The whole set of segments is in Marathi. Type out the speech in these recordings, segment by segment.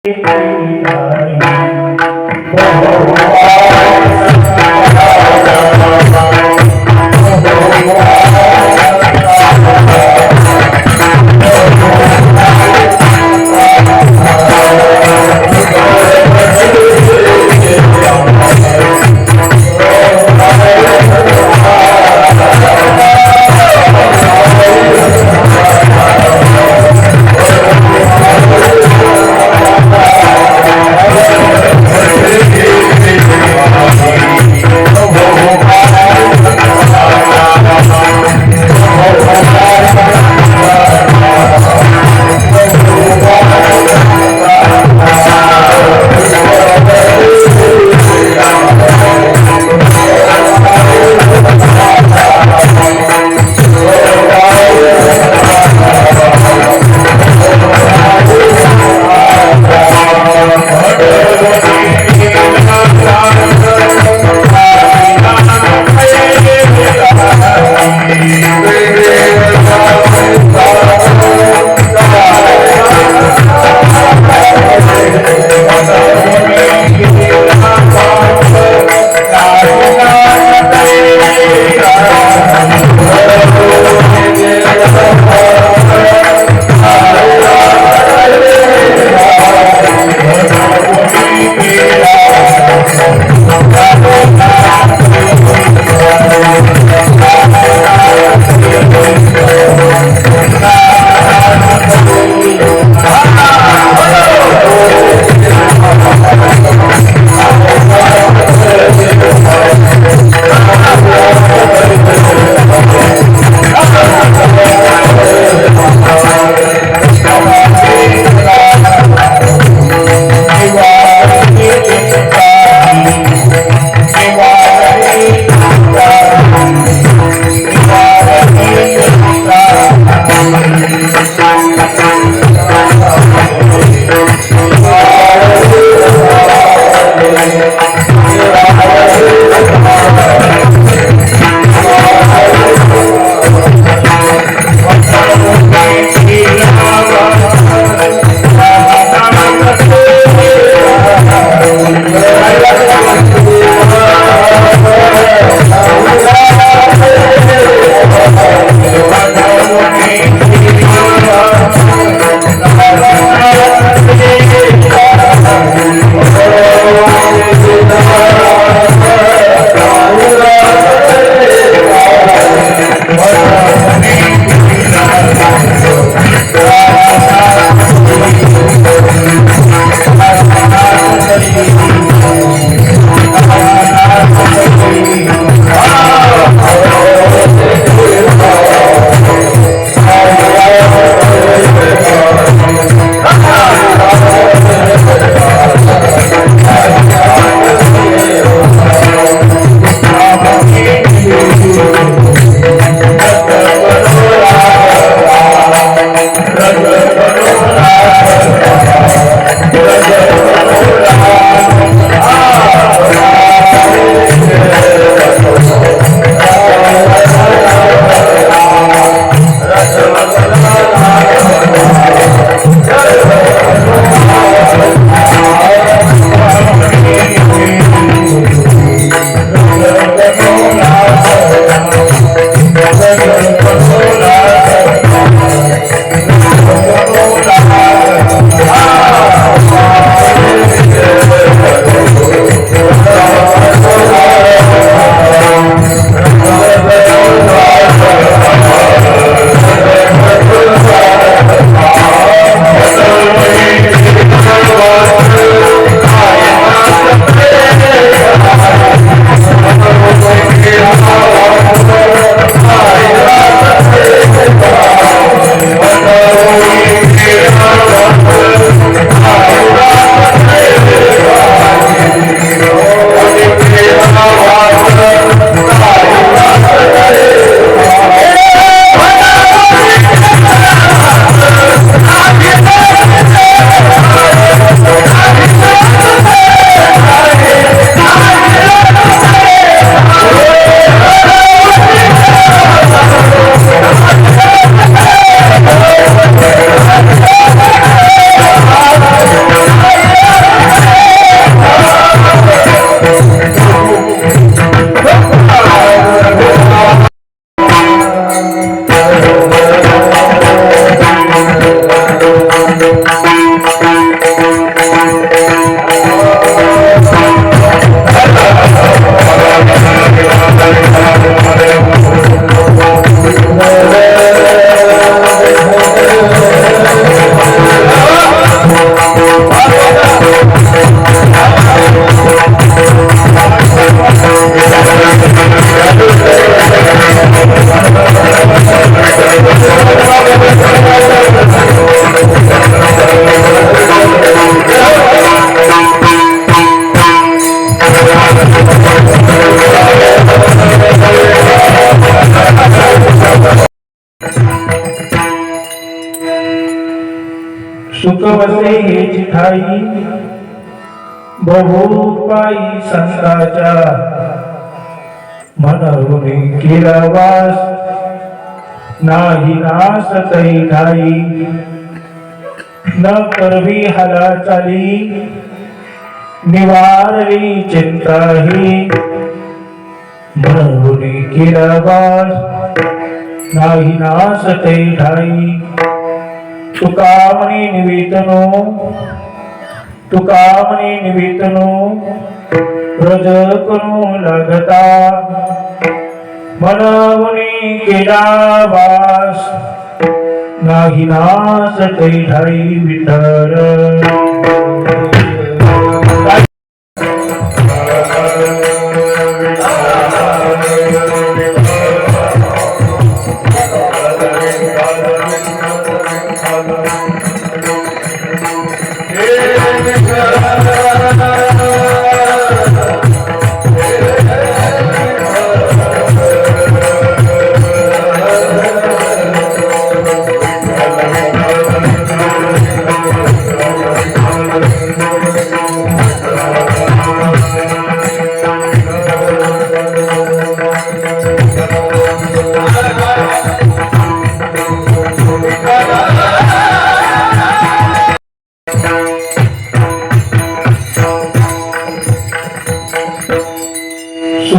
Thank you. सुखवसे हेची ठाई बहुपाई संताच्या मनवून केला वास नाही नास तै ठाई न करवी हाला चाली निवारली चिंता ही मनवून केला वास नाही नास तै ठाई तुका म्हणे निवेतनो रज करू लागता मनवुनी केला वास नाही नास तै ठाई विठ्ठल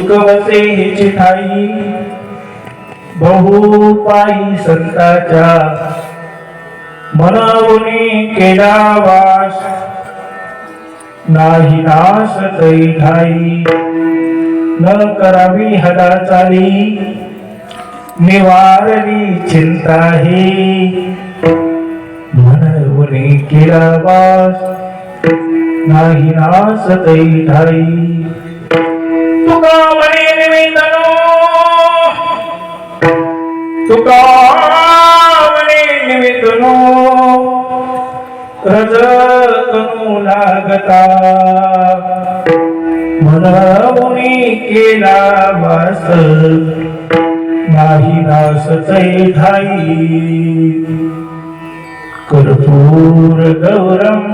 सुखवसे हेची ठाई बहुपाई संताच्या मनवुनी केला वास नाही नास तै ठाई न करावी हला चाली निवारली चिंता ही मनवुनी केला वास नाही नास तै ठाई तुका म्हणे निवेदनो रज करू लागता मनवुनी केला वास नाही नास तै ठाई कर्पूर गौरम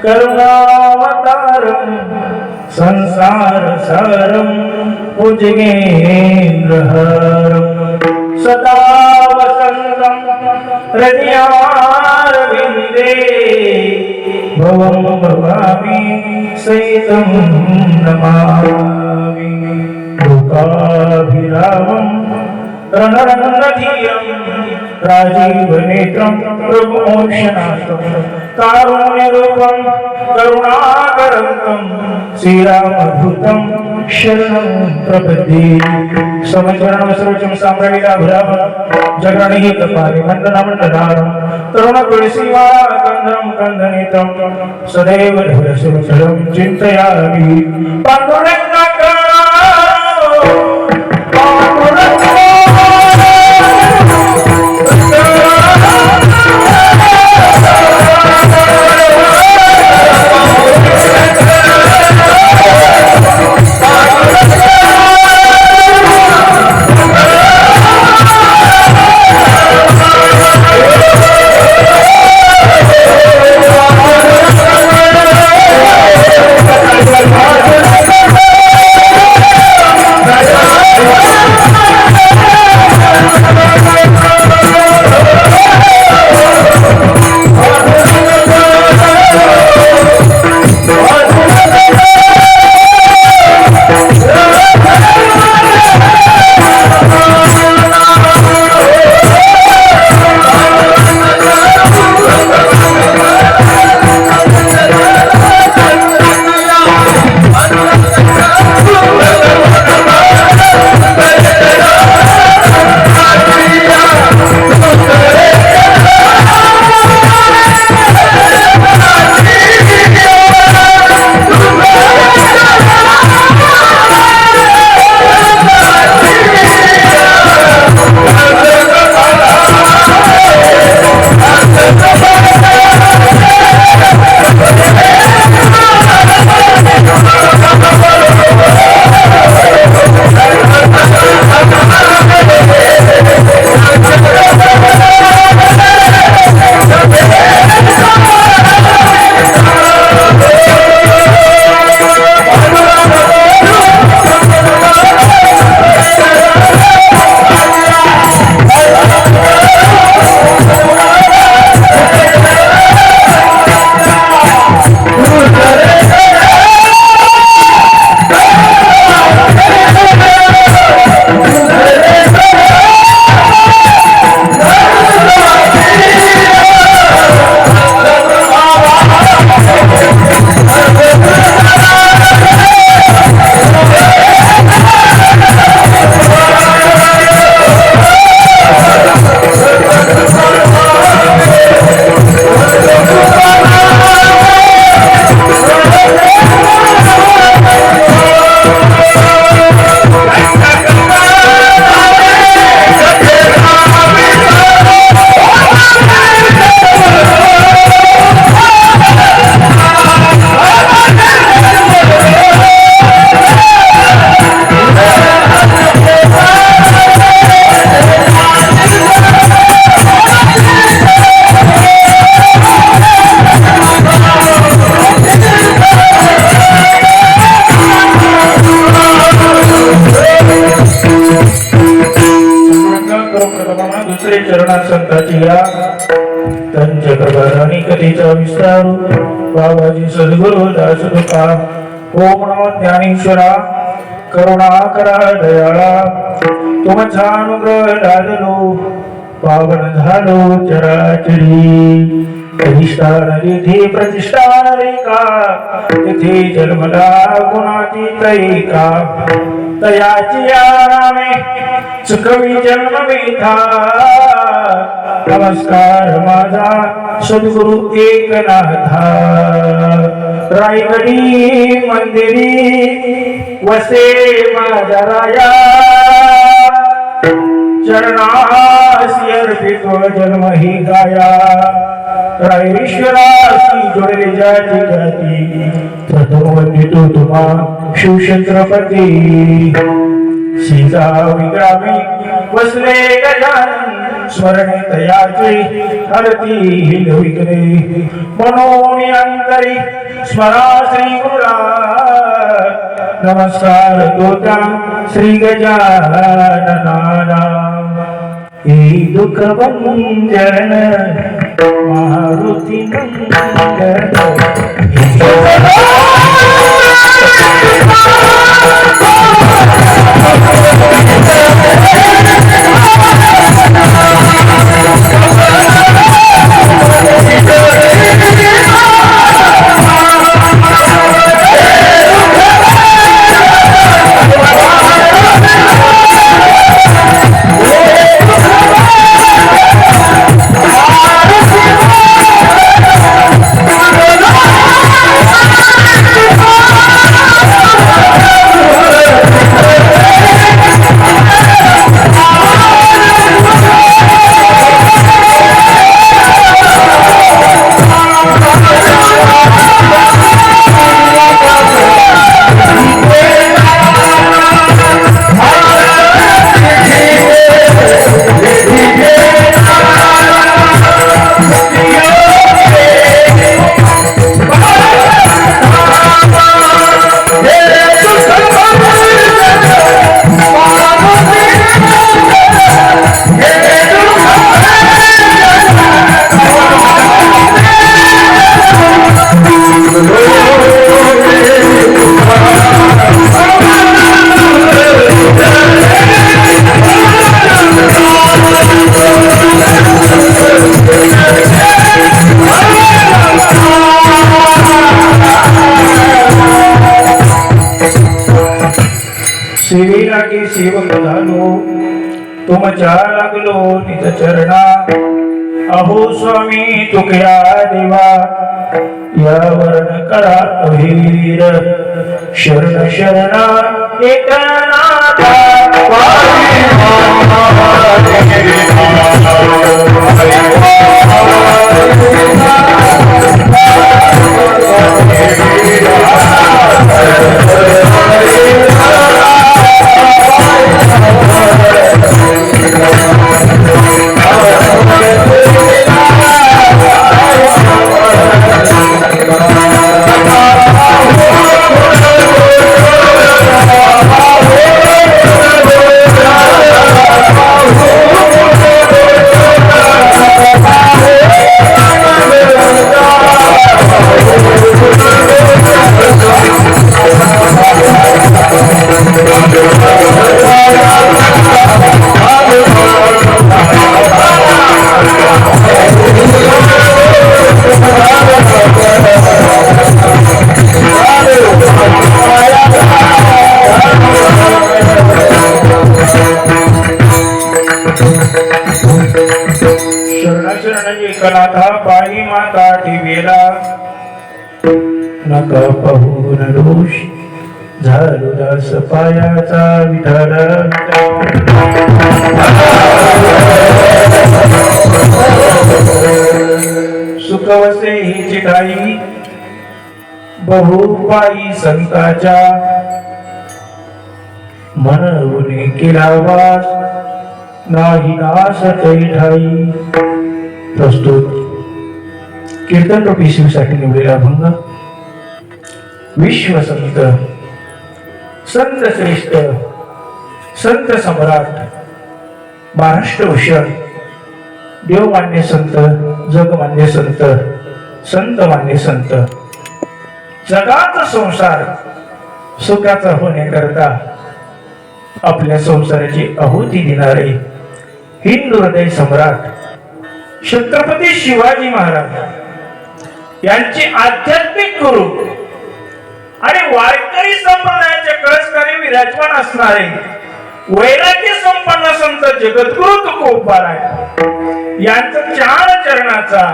करुणावतारम संसार सारम भुजगेन्द्रहरम सदा वसंतम हृदयारविंदे भवं भवामि सहितं नमामि लोकाभिरामं रणरणधीरं राजीवनेत्रं प्रमोक्षनाथं कारुण्यरूपं करुणाकरं श्रीरामभूतं शरणं प्रपद्ये समचरणं सर्वचं साम्राज्ञाभिरामं जगरणहितपारि मण्डनमण्डनारं तरुणकुलसीमाकन्दं कन्दनीतं सदैव हृदयसुरसरं चिन्तयामि पाण्डुरङ्गकारो या त्यांच्या प्रभाराने कथेचा विस्तार बाबाजी सद्गुरु दास तुका ओम नमो ज्ञानेश्वरा करुणा करा दयाळा तुमचा अनुग्रह लादलो पावन झालो चराचरी अधिष्ठान जिथे प्रतिष्ठान रेखा तिथे जन्मला गुणाची तैका तयाची या नामे सुखवी जन्म बेथा नमस्कार माझा सद्गुरु एकनाथा रायगडी मंदिरी वसे माझा राया चरणासी अर्पितो जन्म ही गाया रायश्वरासी जोडले जाती जाती प्रथम वंदितो तुम्हा शिवछत्रपती सीता विग्रामी वसले गजानन स्मरणे तयाचे हरती हिलविकरे मनोनी अंतरी स्मरा श्री गुरुला नमस्कार तोता श्री गजाननाला हे दुःख भंजन मारुती मंगल सेवेला की सेवक झालो तुमच्या लागलो निज चरणा अहो स्वामी तुकया देवा या वर्ण करा अभीर शरण शरणा एकनाथा एकनाथा पायी माता ठेवेला नका पाहून रोष झालो दास पायाचा विठाल सुखवसे ही चिठाई बहुपायी संताच्या म्हणून केला वास नाही नाश ठाई प्रस्तुत कीर्तन रूपी शिवसाठी निवडलेला अभंग विश्व संत संत श्रेष्ठ संत सम्राट महाराष्ट्र भूषण देवमान्य संत, जगमान्य संत, संत मान्य संत, जगाचा संसार सुखाचा होण्याकरता आपल्या संसाराची आहुती देणारे हिंदू हृदय सम्राट छत्रपती शिवाजी महाराज यांचे आध्यात्मिक गुरु आणि वारकरी संप्रदायाचे कळसकरी विराजमान असणारे वैराग्य संपन्न संत जगद्गुरु तुकोबाराय यांचा 4 चरणाचा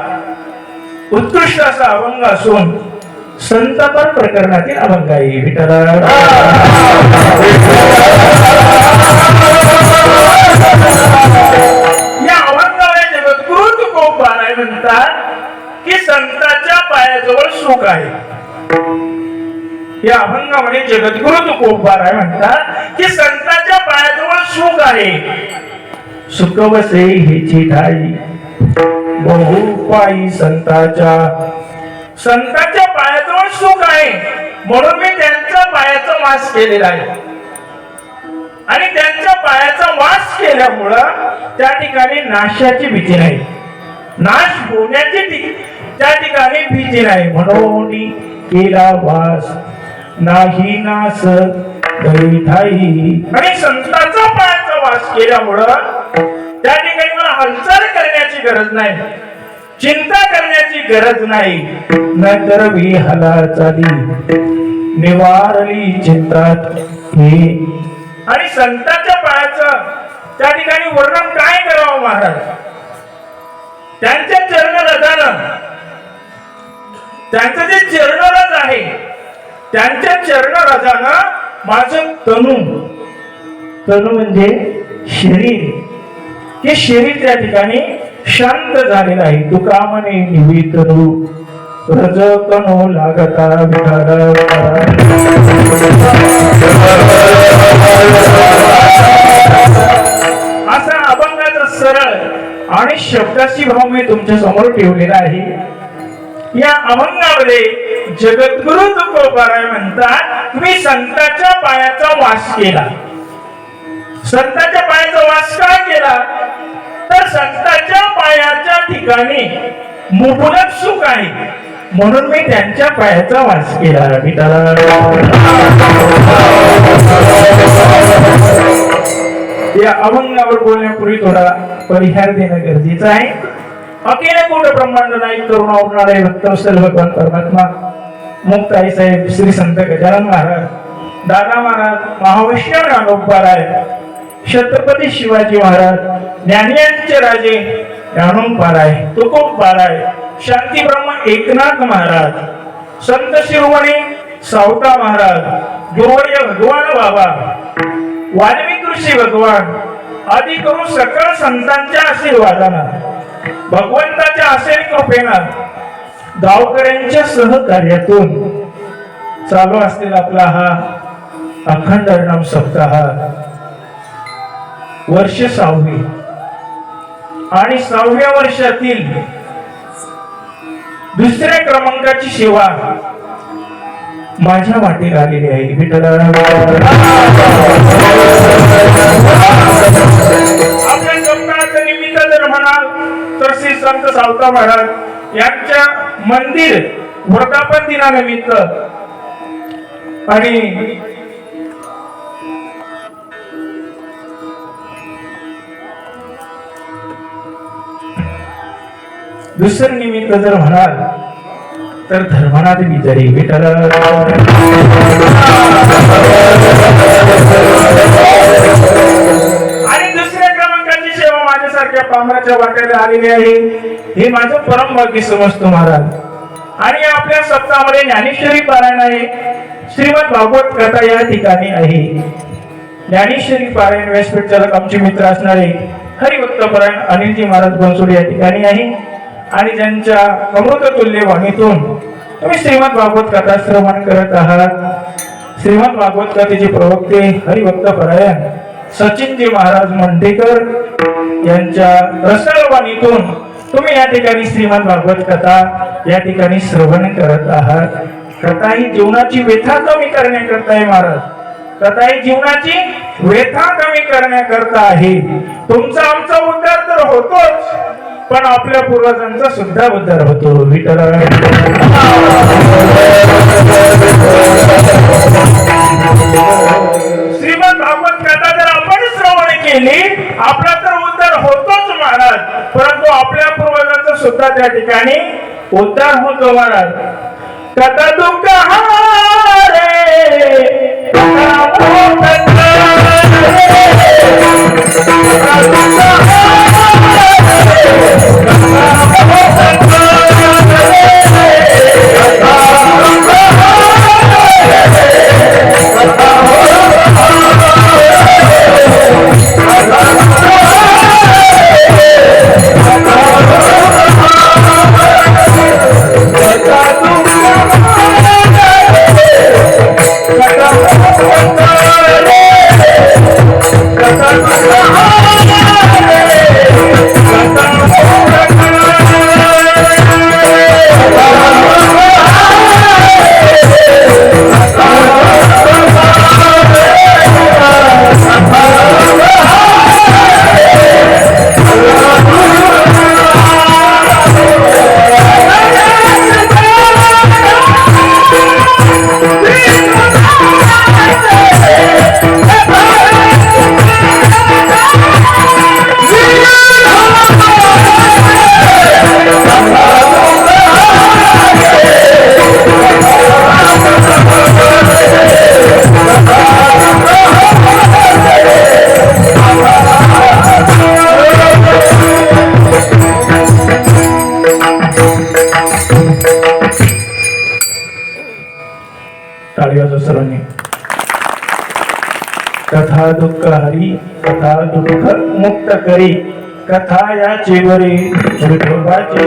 उत्कृष्ट असा अभंग असून संतपर प्रकरणातील अभंग आहे. विठ्ठला या अभंगाला जगद्गुरु तुकोबाराय म्हणतात की संतांच्या पायाजवळ सुख आहे. या अभंगामध्ये जगद्गुरु तुकोबाराय म्हणतात की संतांच्या पायाजवळ सुख आहे. सुख बसे हिची ठाई बहु पायी संतांच्या पायाजवळ सुख आहे म्हणून मी त्यांच्या पायाचा वास केलेला आहे. आणि त्यांच्या पायाचा वास केल्यामुळं त्या ठिकाणी नाशाची भीती नाही, नाश होण्याची त्या ठिकाणी भीती नाही. म्हणून केला वास नाही नास घरी ठाई. आणि संतांचा पायाचा वास केल्यामुळं त्या ठिकाणी मला हालचाल करण्याची गरज नाही, चिंता करण्याची गरज नाही. न करवी हालचाली निवारली चिंतात हे. आणि संतांच्या पायाचं त्या ठिकाणी वर्णन काय करावं महाराज. त्यांच्या चरणरजानं, त्यांचं जे चरणरज आहे त्यांच्या चरणरजानं माझं तनु म्हणजे शरीर, हे शरीर त्या ठिकाणी शांत झालेलं आहे. तुका म्हणे निवित रज कनो लागता विठाला. असा अभंगाचा सरळ आणि शब्दाची भाव मी तुमच्या समोर ठेवलेला आहे. या अभंगामध्ये जगद्गुरु तुकोबाराय म्हणतात मी संतांच्या पायाचा वास केला. संतांच्या पायाचा वास का केला तर संतांच्या पायाच्या ठिकाणी मुबलक सुख आहे म्हणून मी त्यांच्या पायाचा वास केला. या अभंगावर बोलण्यापूर्वी थोडा परिहार देणं गरजेचं आहे. अकेले कुठ ब्रह्मांड नाही करुणा उरणारे भक्तवत्सल भगवान परमात्मा मुक्ताई साहेब, श्री संत गजानन महाराज, दादा महाराज, महावैष्णव ज्ञानोबाराय, छत्रपती शिवाजी महाराज, ज्ञानियांचे राजे ज्ञानोबाराय, तुकोबाराय, शांती ब्रह्म एकनाथ महाराज, संत शिरोमणी सावता महाराज, गुरुवर्य भगवान बाबा, वाल्मिक ऋषी भगवान आदी करून सकळ संतांच्या आशीर्वादानं, भगवंताच्या असेल कृपेनं, गावकऱ्यांच्या सहकार्यातून चालू असलेला आपला हा अखंड हरिनाम सप्ताह वर्ष 6वे आणि 6व्या वर्षातील दुसऱ्या क्रमांकाची सेवा माझ्या वाटेला आलेली आहे. आपल्या सप्ताहाचं निमित्त जर म्हणाल तर श्री संत सावता महाराज यांच्या मंदिर वर्धापन दिनानिमित्त आणि दुसरं निमित्त जर म्हणाल तर धर्मनाथ विचारी विठ्ठल. आणि दुसऱ्या क्रमांकाची सेवा माझ्यासारख्या पामराच्या वाट्याला आलेली आहे हे माझं परम भाग्य समजतो महाराज. आणि आपल्या सप्ताहामध्ये ज्ञानेश्वरी पारायण आहे, श्रीमद भागवत कथा या ठिकाणी आहे. ज्ञानेश्वरी पारायण व्यासपीठ चालक आमचे मित्र असणारे हरिभक्त पारायण अनिलजी महाराज बनसोडे या ठिकाणी आहे. आणि ज्यांच्या अमृततुल्य वाणीतून तुम्ही श्रीमद भागवत कथा श्रवण करत आहात. श्रीमद भागवत कथेचे प्रवक्ते हरिभक्त पारायण सचिनजी महाराज मंडेकर यांच्या रसाळ वाणीतून तुम्ही या ठिकाणी श्रीमद भागवत कथा या ठिकाणी श्रवण करत आहात. कथा ही जीवनाची व्यथा कमी करण्याकरता आहे महाराज. कथा ही जीवनाची व्यथा कमी करण्याकरता आहे. तुमचा आमचा उद्धार तर होतोच पण आपल्या पूर्वजांचा सुद्धा उद्धार होतो. विठ्ठल श्रीमद भागवत कथा जर आपण श्रवण केली आपला तर उद्धार होतोच महाराज, परंतु आपल्या पूर्वजांचा सुद्धा त्या ठिकाणी उद्धार होतो महाराज. कथा दुःख हारे सर्वांनी. कथा दुःख हरी कथा दुःख मुक्त करी कथा याची बरी विठोबाची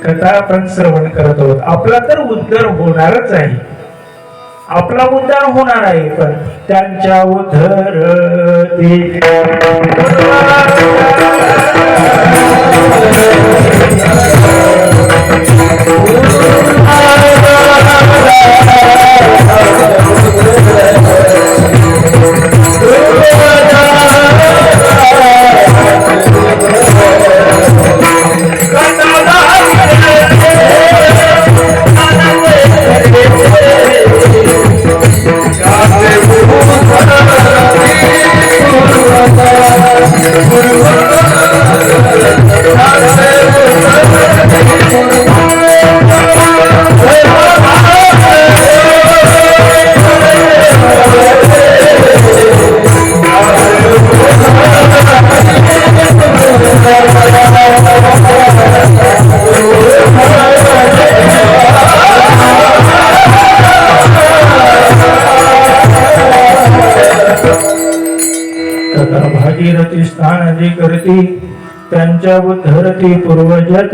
कथा आपण श्रवण करत आहोत. आपला तर उद्धार होणारच आहे, आपला उद्धार होणार आहे, पण त्यांच्या उद्धर भागीरथी स्थान जी करती त्यांच्या धरती पूर्वजत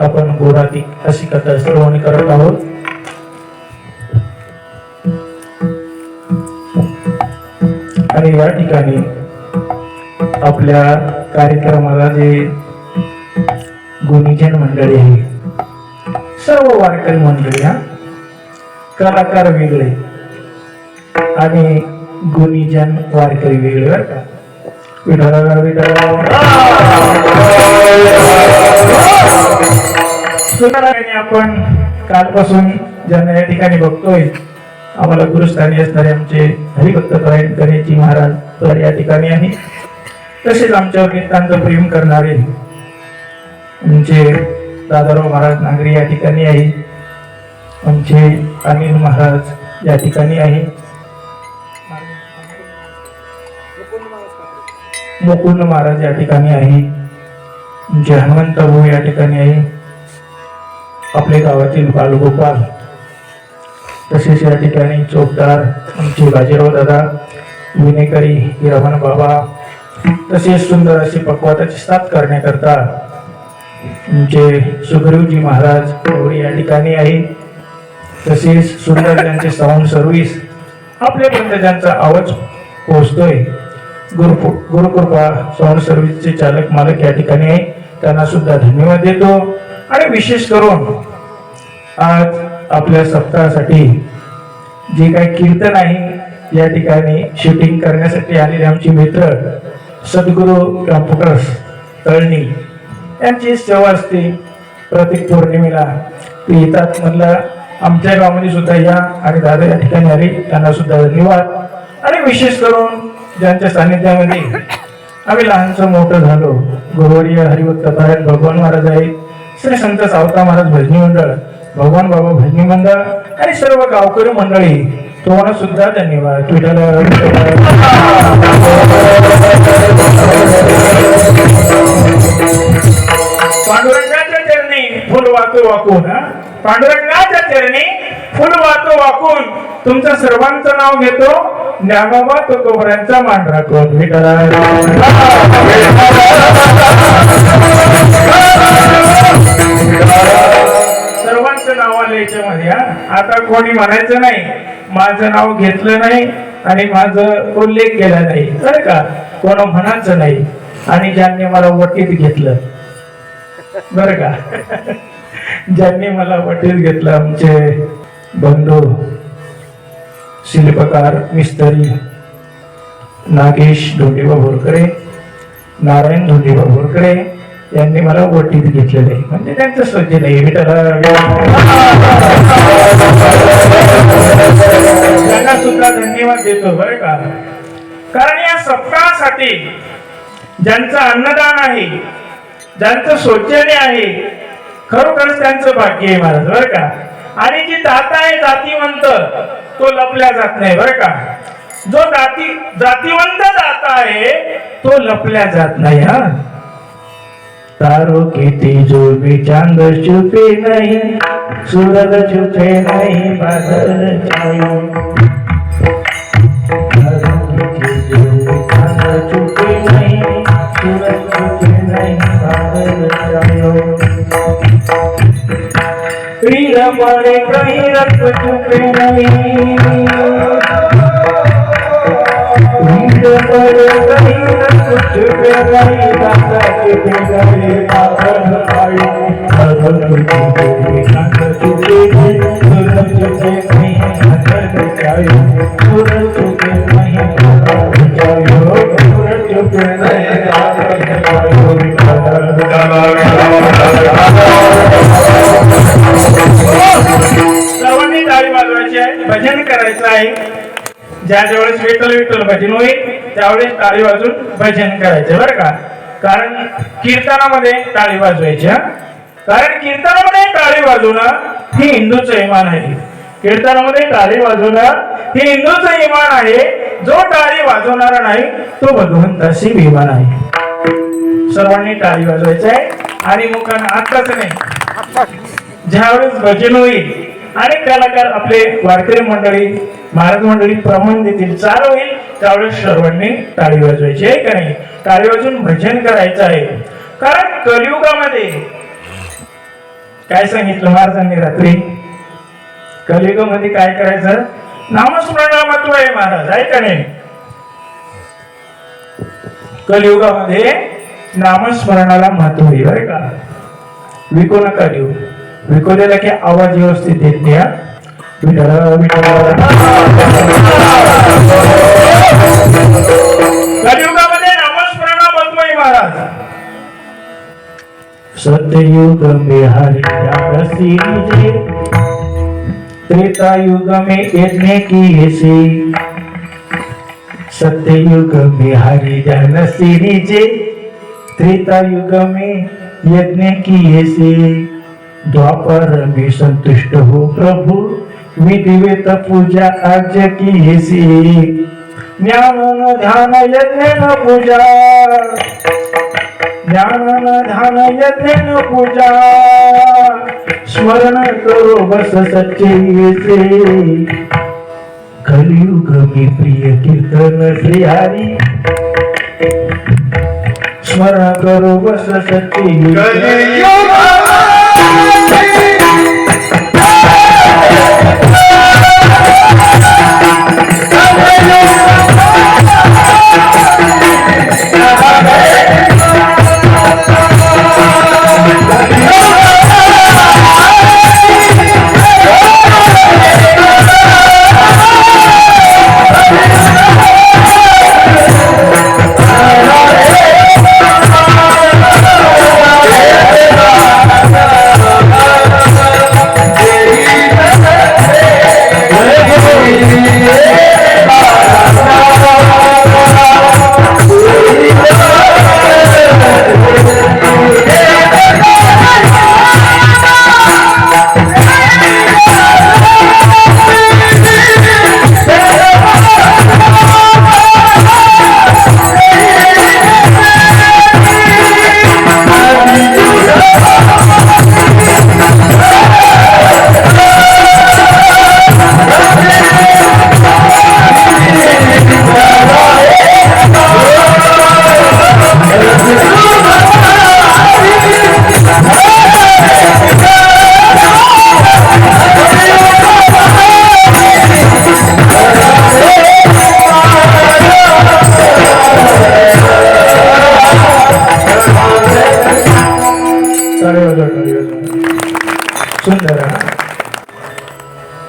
आपण गोराती अशी कथा श्रवण करत आहोत. आणि या ठिकाणी आपल्या कार्यक्रमाला जे गुणीजन मंडळी आहे, सर्व वारकरी मंडळी, कलाकार वेगळे आणि गुणीजन वारकरी वेगळे बरं का. आपण कालपासून ज्यांना या ठिकाणी बघतोय, आम्हाला गुरुस्थानी असणारे आमचे हरिभक्त परायण करेची महाराज तर या ठिकाणी आहे. तसेच आमच्यावर नितांत प्रेम करणारे आमचे दादाराव महाराज नागरी या ठिकाणी आहे. आमचे अनिल महाराज या ठिकाणी आहे, मुकुंद महाराज या ठिकाणी आहे, आमचे हनुमंत भाऊ या ठिकाणी आहे, आपल्या गावातील बालगोपाल, तसेच या ठिकाणी चौकदार आमचे बाजीराव दादा, विनेकरी हिरामन बाबा, तसेच सुंदर अशी पक्वाताची साथ करण्याकरता आमचे सुग्रीवजी महाराज गौरी या ठिकाणी आहे, तसेच सुंदर त्यांचे साऊंड सर्व्हिस आपल्यापर्यंत ज्यांचा आवाज पोहोचतोय, गुरुकृपा साऊंड सर्व्हिसचे चालक मालक या ठिकाणी आहे, त्यांना सुद्धा धन्यवाद देतो. आणि विशेष करून आज आपल्या सप्ताहासाठी जे काही कीर्तन आहे या ठिकाणी शूटिंग करण्यासाठी आलेले आमचे मित्र सद्गुरू कॉम्प्युटर्स तळणी यांची सेवा असते. प्रत्येक पौर्णिमेला ते येतात, म्हणलं आमच्या गावामध्ये सुद्धा या आणि दादा या ठिकाणी आले, त्यांना सुद्धा धन्यवाद. आणि विशेष करून ज्यांच्या सानिध्यामध्ये आम्ही लहानसं मोठं झालो, गुरुवर्य हरिभक्त पारायण भगवान महाराज आहेत, श्री संत सावता महाराज भजनी मंडळ, भगवान बाबा भजनी मंडळ आणि सर्व गावकरी मंडळी, तुम्हाला सुद्धा धन्यवाद. पांडुरंगाच्या चरणी फुल वाचू वाकून, पांडुरंगाच्या चरणी फुल वाचू वाकून तुमचं सर्वांचं नाव घेतो, ज्ञानोबा तुकोबरांचा मान राखून. सर्वांचं नाव आलं याच्यामध्ये. आता कोणी म्हणायचं नाही माझं नाव घेतलं नाही आणि माझं उल्लेख केला नाही, बरं का, कोण म्हणायचं नाही. आणि ज्यांनी मला वटीत घेतलं, बरं का, ज्यांनी मला वटीत घेतलं, आमचे बंधू शिल्पकार मिस्त्री नागेश धोंडीबा बोरकरे, नारायण धोंडीबा बोरकरे यांनी मला वटीत घेतलेले, म्हणजे त्यांचं सज्ज नाही. त्यांना सुद्धा धन्यवाद देतो, बरं का. कारण या सप्ताहासाठी ज्यांचं अन्नदान आहे, ज्यांचं शौचालय आहे, खरोखरच त्यांचं भाग्य आहे महाराज, बरं का. आणि जी दाता आहे जातीवंत, तो लपल्या जात नाही, बरं का. जो जातीवंत दाता आहे तो लपल्या जात नाही. तारो किती जो भी चांद छुपे नहीं, सूरज छुपे नहीं, बादल छायो. तारो किती जो भी चांद छुपे नहीं, सूरज छुपे नहीं, बादल छायो. वीर पड़े कहीं रक्त छुपे नहीं, वीर पड़े कहीं रक्त छुपे नहीं, दाता छुपे नहीं, बादल छायो. तारो किती जो भी चांद छुपे नहीं, सूरज छुपे नहीं, बादल छायो. सूरज छुपे नहीं, बादल छायो. सूरज छुपे नहीं, बादल सर्वांनी टाळी वाजवायची आहे, भजन करायचं आहे. ज्या वेळेस विठ्ठल विठ्ठल भजन होईल त्यावेळेस टाळी वाजून भजन करायचं, बरं का. कारण कीर्तनामध्ये टाळी वाजवायची, कारण कीर्तनामध्ये टाळी वाजवणं ही हिंदूचं इमान आहे. कीर्तनामध्ये टाळी वाजवणं हे हिंदूचं इमान आहे. जो टाळी वाजवणारा नाही तो भगवंताशी विमान आहे. सर्वांनी टाळी वाजवायची आहे. आणि मुखानं आताच नाही, ज्यावेळेस भजन होईल आणि कलाकार आपले वारकरी मंडळी महाराज मंडळी प्रमाण देतील, चाल होईल, त्यावेळेस सर्वांनी टाळी वाजवायची आहे का नाही. टाळी वाजून भजन करायचं आहे. कारण कलियुगामध्ये काय सांगितलं महाराजांनी रात्री, कलियुगामध्ये काय करायचं, नामस्मरणाला महत्व आहे महाराज, आहे का नाही. कलियुगामध्ये नामस्मरणाला महत्व आहे, बरं का. विको नका देऊ, विकोलेला की आवाज व्यवस्थित देत द्या. कलियुगामध्ये नामस्मरणा महत्व आहे महाराज. सत्ययुग में हरि ज्ञान सीजे, त्रेता युग में यज्ञ किए. सत्ययुग में हरि ज्ञान सीजे, त्रेता युग में यज्ञ किए से. द्वापर में संतुष्ट हो प्रभु, विधिवत पूजा आज कीसी, ज्ञान ध्यान यज्ञ न पूजा, ज्ञान ध्यान यज्ञ न पूजा, स्मरण करो बस सच्चे से, कलयुग में प्रिय कीर्तन श्री हरि, स्मरण करो बस सच्चे कलयुग।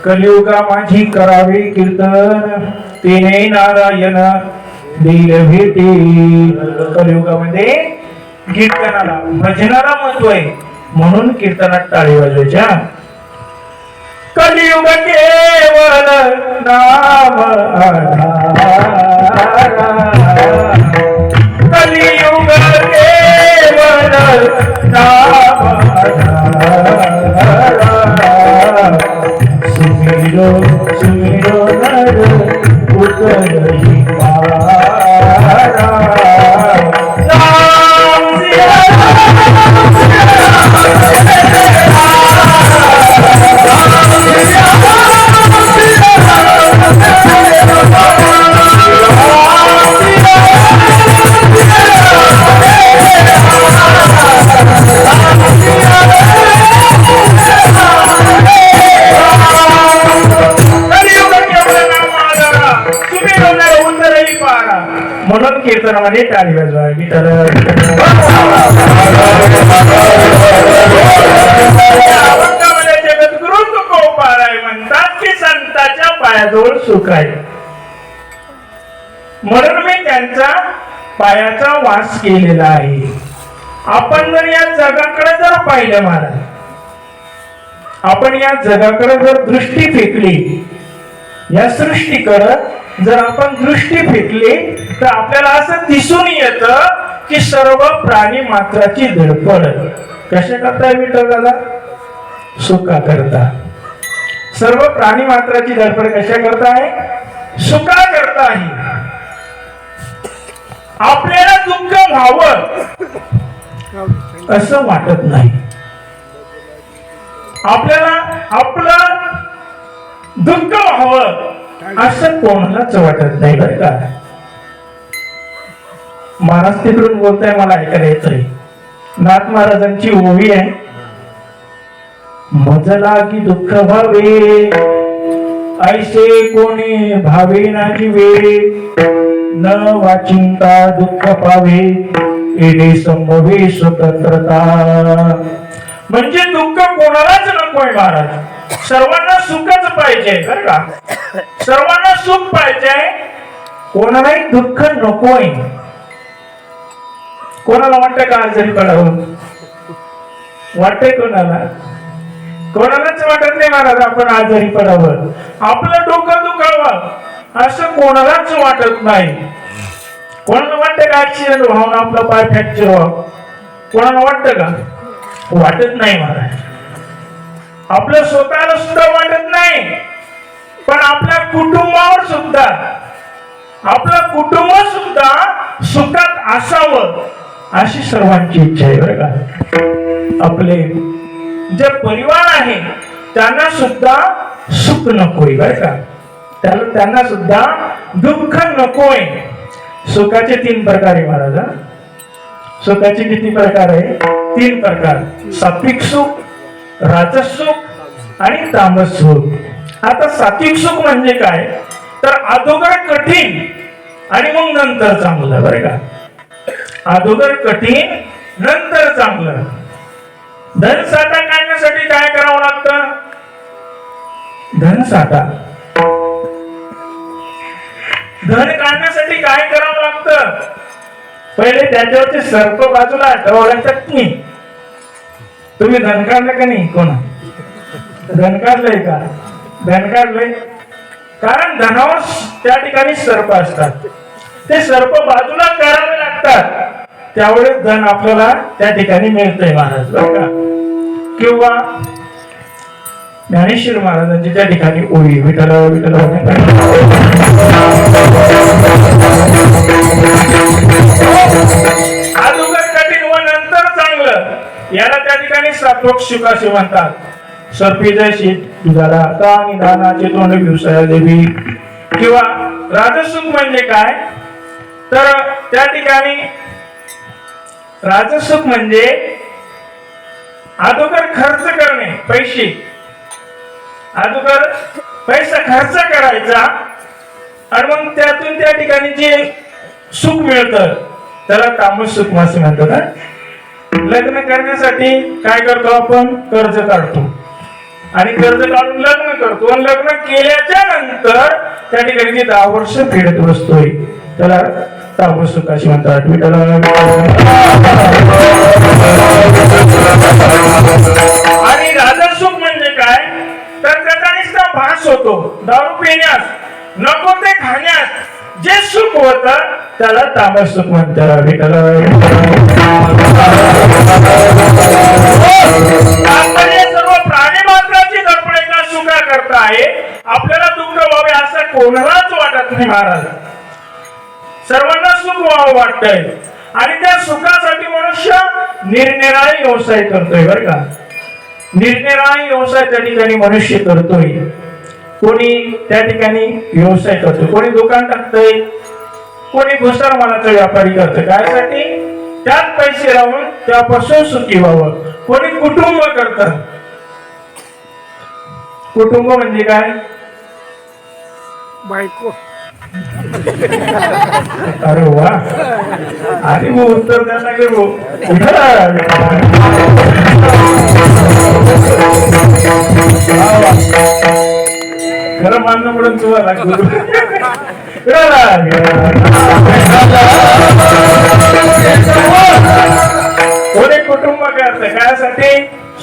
कलियुगा माझी करावे कीर्तन, तिने नारायण देईल भेटी. कलियुगामध्ये कीर्तनाला भजनाला महत्व आहे, म्हणून कीर्तनात टाळी वाजवायच्या. कलियुग केवळ नाम आधारा, कलियुग केवळ नाम आधारा, सुमिरो सुमिरो नर उतरही पारा, नाम सिया म्हणून कीर्तनामध्ये टाळी वाजवावी. तर अभंगामध्ये जगद्गुरु तुकोबाराय म्हणतात की संतांच्या पायाजवळ सुख आहे, म्हणून मी त्यांचा पायाचा वास केलेला आहे. आपण जर या जगाकडे जर पाहिलं महाराज, आपण या जगाकडे जर दृष्टी फेकली, या सृष्टीकडे जर आपण दृष्टी फेकली, तर आपल्याला असं दिसून येतं की सर्व प्राणी मात्राची धडपड कशा करताय विठ्ठल दादा? सुखा करता. सर्व प्राणी मात्राची धडपड कशा करताय? सुखा करताय. आपल्याला दुःख व्हावं असं वाटत नाही. आपल्याला आपलं दुःख व्हावं असं कोणालाच वाटत नाही बरं का. महाराज तिकडून बोलताय, मला ऐकायला येतंय. नाथ महाराजांची ओवी आहे, मजला की दुःख व्हावे ऐसे कोणी भावे ना जीवे, न वाचिंता दुःख पावे एडे संभवे स्वतंत्रता. म्हणजे दुःख कोणालाच नकोय महाराज, सर्वांना सुखच पाहिजे बरं का. सर्वांना सुख पाहिजे, कोणालाही दुःख नकोय. कोणाला वाटतं का आजारी पडावं? वाटतंय कोणाला? कोणालाच वाटत नाही महाराज आपण आजारी पडावं, आपलं डोकं दुखावं असं कोणालाच वाटत नाही. कोणाला वाटतं का ऍक्सिडेंट व्हावं, आपला पाय फ्रॅक्चर व्हावं? कोणाला वाटतं का? वाटत नाही महाराज. आपलं स्वतःला सुद्धा वाटत नाही, पण आपल्या कुटुंबावर सुद्धा, आपलं कुटुंब सुद्धा सुखात असावं अशी सर्वांची इच्छा आहे बरं का. आपले जे परिवार आहे त्यांना सुद्धा सुख नकोय बरं का, त्यांना सुद्धा दुःख नकोय. सुखाचे 3 प्रकार आहे महाराज. सुखाचे किती प्रकार आहे? 3 प्रकार. सात्विक सुख, राजस सुख आणि तामस सुख. आता सात्विक सुख म्हणजे काय, तर अगोदर कठीण आणि मग नंतर चांगलं बरं का. अगोदर कठीण नंतर चांगलं. धनसाठा काढण्यासाठी काय करावं लागतं? धनसाठा, धन काढण्यासाठी काय करावं लागतं? पहिले त्याच्यावरचे सर्प बाजूला हटवावं लागतात की. तुम्ही धन काढलं का नाही? कोण धन काढलंय का? धन काढलंय, कारण धनावर त्या ठिकाणी सर्प असतात. ते सर्प बाजूला करावे लागतात, त्यावेळेस धन आपल्याला त्या ठिकाणी मिळतंय महाराज बरं का. किंवा ज्ञानेश्वर महाराजांची त्या ठिकाणी ओळी, विठ्ठल विठ्ठल अगोदर कठीण व नंतर चांगलं, याला त्या ठिकाणी सात्विक सुख असे म्हणतात. सर्पीचे शीत दुधाला आणि दानाचे तोंड व्यवसाया देवी. किंवा राजसुख म्हणजे काय, तर त्या ठिकाणी राजसुख म्हणजे अगोदर खर्च करणे, पैसे अगोदर पैसा खर्च करायचा आणि मग त्यातून त्या ठिकाणी जे सुख मिळतं त्याला तामस सुख असे म्हणतात. लग्न करण्यासाठी काय करतो आपण? कर्ज काढतो आणि कर्ज काढून लग्न करतो आणि लग्न केल्याच्या नंतर त्या ठिकाणी 10 वर्ष फेडत बसतोय, त्याला तामस सुख असे म्हणतात. आणि राजस सुख म्हणजे काय, तर त्याचा नुसता भास होतो. दारू पिण्यास, नको ते खाण्यास जे सुख होत त्याला तामस सुख म्हणतात. सर्व प्राणी मात्राची दडपण सुखा करता आहे. आपल्याला दुःख व्हावे असं कोणालाच वाटत नाही महाराज. सर्वांना सुख व्हावं वाटतंय आणि त्या सुखासाठी मनुष्य निरनिराळे व्यवसाय करतोय बरं का. निरनिराळे व्यवसाय त्या ठिकाणी मनुष्य करतोय. कोणी त्या ठिकाणी व्यवसाय करतोय, कोणी दुकान टाकतोय, कोणी घुसर मालाचा व्यापारी करतोय. कायसाठी? त्यात पैसे लावून त्यापासून सुखी व्हावं. कोणी कुटुंब करतं. कुटुंब म्हणजे काय? बायको. अरे वा, आणि मग उत्तर द्यायला गेलो. खरं मानणं पडून तुम्हाला कोणी कुटुंब करत कायसाठी?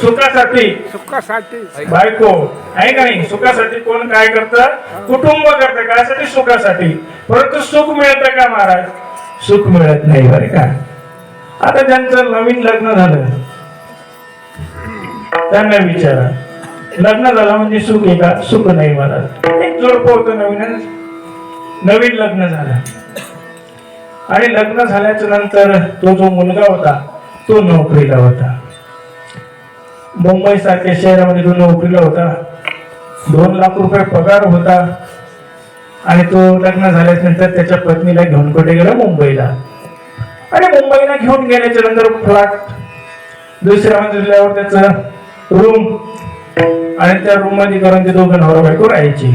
सुखासाठी. सुखासाठी. बायको आहे का नाही? सुखासाठी कोण काय करतं? कुटुंब करतं. कायसाठी? सुखासाठी. परंतु सुख मिळतं का महाराज? सुख मिळत नाही बरं का. आता ज्यांचं नवीन लग्न झालं त्यांना विचारा, लग्न झालं म्हणजे सुख आहे का? सुख नाही महाराज. एक जोडपं होतं, नवीन लग्न झालं आणि लग्न झाल्याच्या नंतर तो जो मुलगा होता तो नोकरीला होता. मुंबई सारख्या शहरामध्ये तो नोकरीला होता. 2 लाख रुपये पगार होता आणि तो लग्न झाल्यानंतर त्याच्या पत्नीला घेऊन कुठे गेला? मुंबईला. आणि मुंबईला घेऊन गेल्याच्या नंतर फ्लॅट, दुसऱ्या मजल्यावर त्याचं रूम आणि त्या रूम मध्ये करून ते दोघं नवरा बायको राहायचे.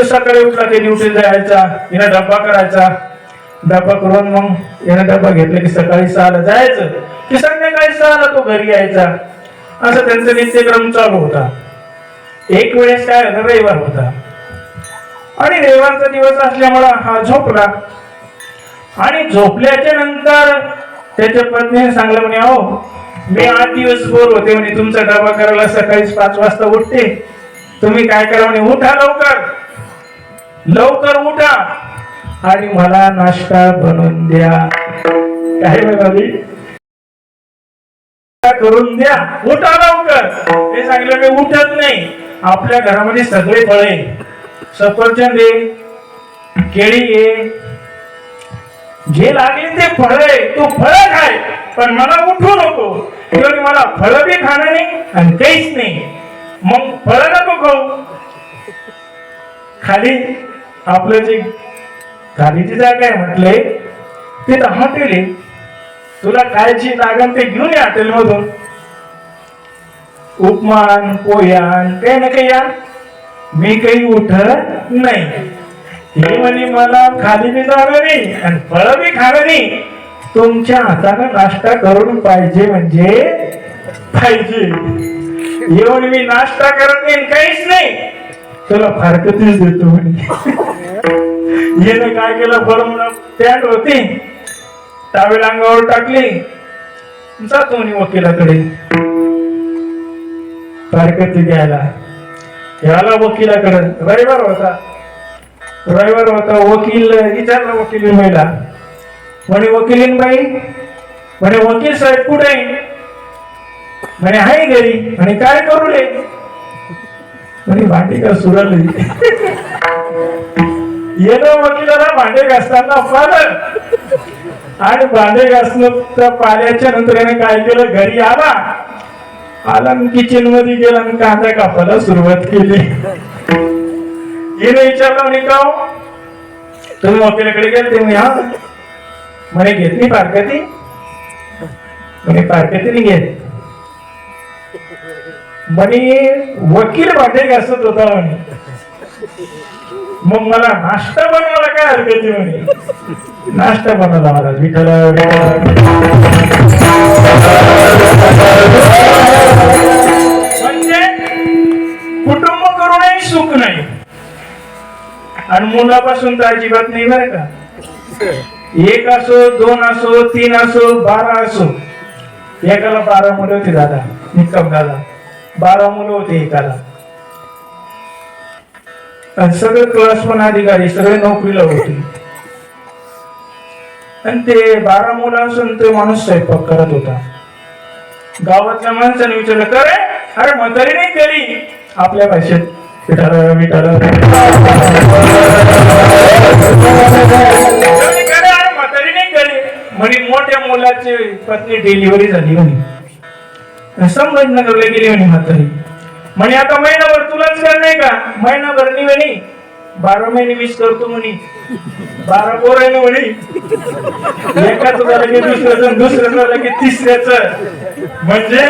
सकाळी उठला ते ड्युटी जायचा, हिला डब्बा करायचा, डब्बा करून मग यानं डब्बा घेतला की सकाळी 6ला जायचं की संध्याकाळी 6ला तो घरी यायचा. असं त्यांचा नित्यक्रम चालू होता. एक वेळेस काय झालं, रविवार होता आणि रविवारचा दिवस असल्यामुळे हा झोपला आणि झोपल्याच्या नंतर त्याच्या पत्नीने सांगलं म्हणे, अहो मी 8 दिवस बोर होते म्हणे, तुमचा डबा करायला सकाळी 5 वाजता उठते, तुम्ही काय करा म्हणे, उठा लवकर उठा आणि मला नाश्ता बनवून द्या. काय म्हणाली? करून द्या, उठा लवकर. हे सांगितलं मी उठत नाही. आपल्या घरामध्ये सगळे फळे, सफरचंद आहे, केळी आहे, जे लागले ते फळ आहे, तू फळ खाय, पण मला उठू नको. किंवा मला फळ बी खाणं नाही आणि काहीच नाही. मग फळ नको खाऊ. खाली आपलं जे खालीची जागा आहे म्हटलंय तिथं हॉटेल आहे, तुला कायची लागण ते घेऊन ये हॉटेल मधून. उपमान पोह्यान काही ना काही आण. मी काही उठत नाही. हे म्हणे मला खाली बी जाणं नाही आणि फळ बी खाणं नाही. तुमच्या हाताने नाश्ता करून पाहिजे म्हणजे पाहिजे. येऊन मी नाश्ता करत नाही काहीच नाही, तुला फारकतीच देतो म्हणे. येणं काय केलं, बरं पॅन्ट होती, टावेल अंगावर टाकली, जातो म्हणे वकिलाकडे फारकती घ्यायला. याला वकिलाकडे रविवार होता. वकील विचारला वकील महिला म्हणे, वकीलीन बाई म्हणे वकील साहेब कुठे आहे? म्हणे आहे घरी. म्हणे काय करू रे? म्हणे भांडी का सुरली. येणं वकिलाला भांडे घासताना पाहिलं आणि भांडे घासणं पाल्याच्या नंतर याने काय केलं, घरी आला किचन मध्ये गेला आणि कांदा कापायला सुरुवात केली. हिने विचारलं म्हणे का तुम्ही वकिलाकडे गेले? ते हा म्हणे घेतली फारकती. म्हणे फारकती नाही घेत. म्हणे वकील भांडे घासत होता म्हणे, मग मला नाश्ता बनवायला काय हरकत आहे म्हणे. नाश्ता बनवला मला. विठ्ठल म्हणजे कुटुंब करूनही सुख नाही आणि मुलापासून तर अजिबात नाही बरं का. 1 असो 2 असो 3 असो 12 असो. एकाला 12 मुलं होती दादा, निकम दादा 12 मुलं होती एकाला. आणि सगळे क्लास पण अधिकारी, सगळे नोकरीला होते. आणि ते 12 मुलं असून ते माणूस स्वयंपाक करत होता. गावातल्या माणसाने विचारलं, करे अरे म्हातारी नाही करी आपल्या भाषेत. विठाला विठाला अरे म्हातारी नाही करी म्हणे. मोठ्या मुलाची पत्नी डिलिव्हरी झाली म्हणे, संभाजीनगरला गेली म्हणे म्हातारी. म्हणे आता महिनाभर तुलाच कर नाही का? महिनाभर नाही म्हणे, 12 महिने मिस करतो म्हणे. 12 पोर आहे ना म्हणे. एकाच झालं की दुसऱ्याच झालं की तिसऱ्याच. म्हणजे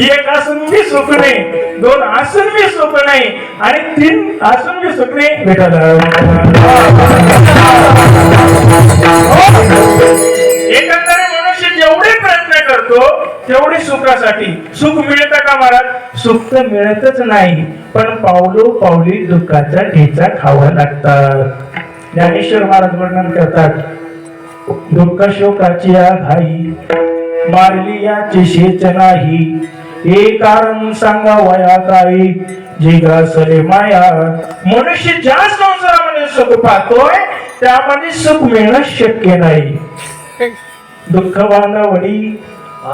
1 असून मी सुख नाही, 2 असून मी सुख नाही आणि 3 असून मी सुख नाही. भेटायला एकंदरीत मनुष्य जेवढे प्रयत्न करतो तेवढे सुखासाठी. सुख मिळतं का महाराज? सुख तर मिळतच नाही, पण पावलो पावली दुःखाचा ठेचा खावा लागतात. ज्ञानेश्वर महाराज वर्णन करतात, दुःख शोकाची घाई मारली याची शेच नाही. हे कारण सांगा वया काही जिगासले माया. मनुष्य ज्या संसारामध्ये सुख पाहतोय त्यामध्ये सुख मिळणं शक्य नाही. दुःख बांधावडी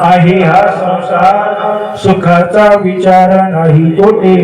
आहे हा संसार, सुखाचा विचार नाही तोटे.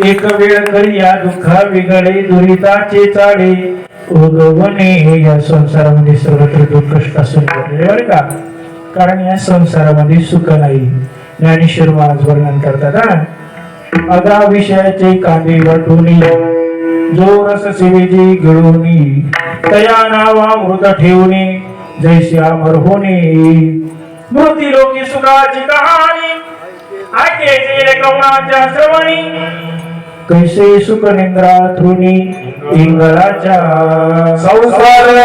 एक वेळ करिया दुःखा वेगळे दुरिताचे चाळे उगवणे. या संसारामध्ये सर्वत्र दुःख कष्ट असून बरं का, कारण या संसारामध्ये सुख नाही. ज्ञानेश्वर महाराज वर्णन करतात हा, अगा विषयाचे कांदे वाटूनी जो रस सेवेची गिळूनी तया नावा मृत ठेवणे जैसे अमर होणे. मृती लोकी सुखाची कहाणी ऐकायचे कवनाच्या श्रवणी कैसे सुख निंद्रा थृणी इंगळाच्या संसार.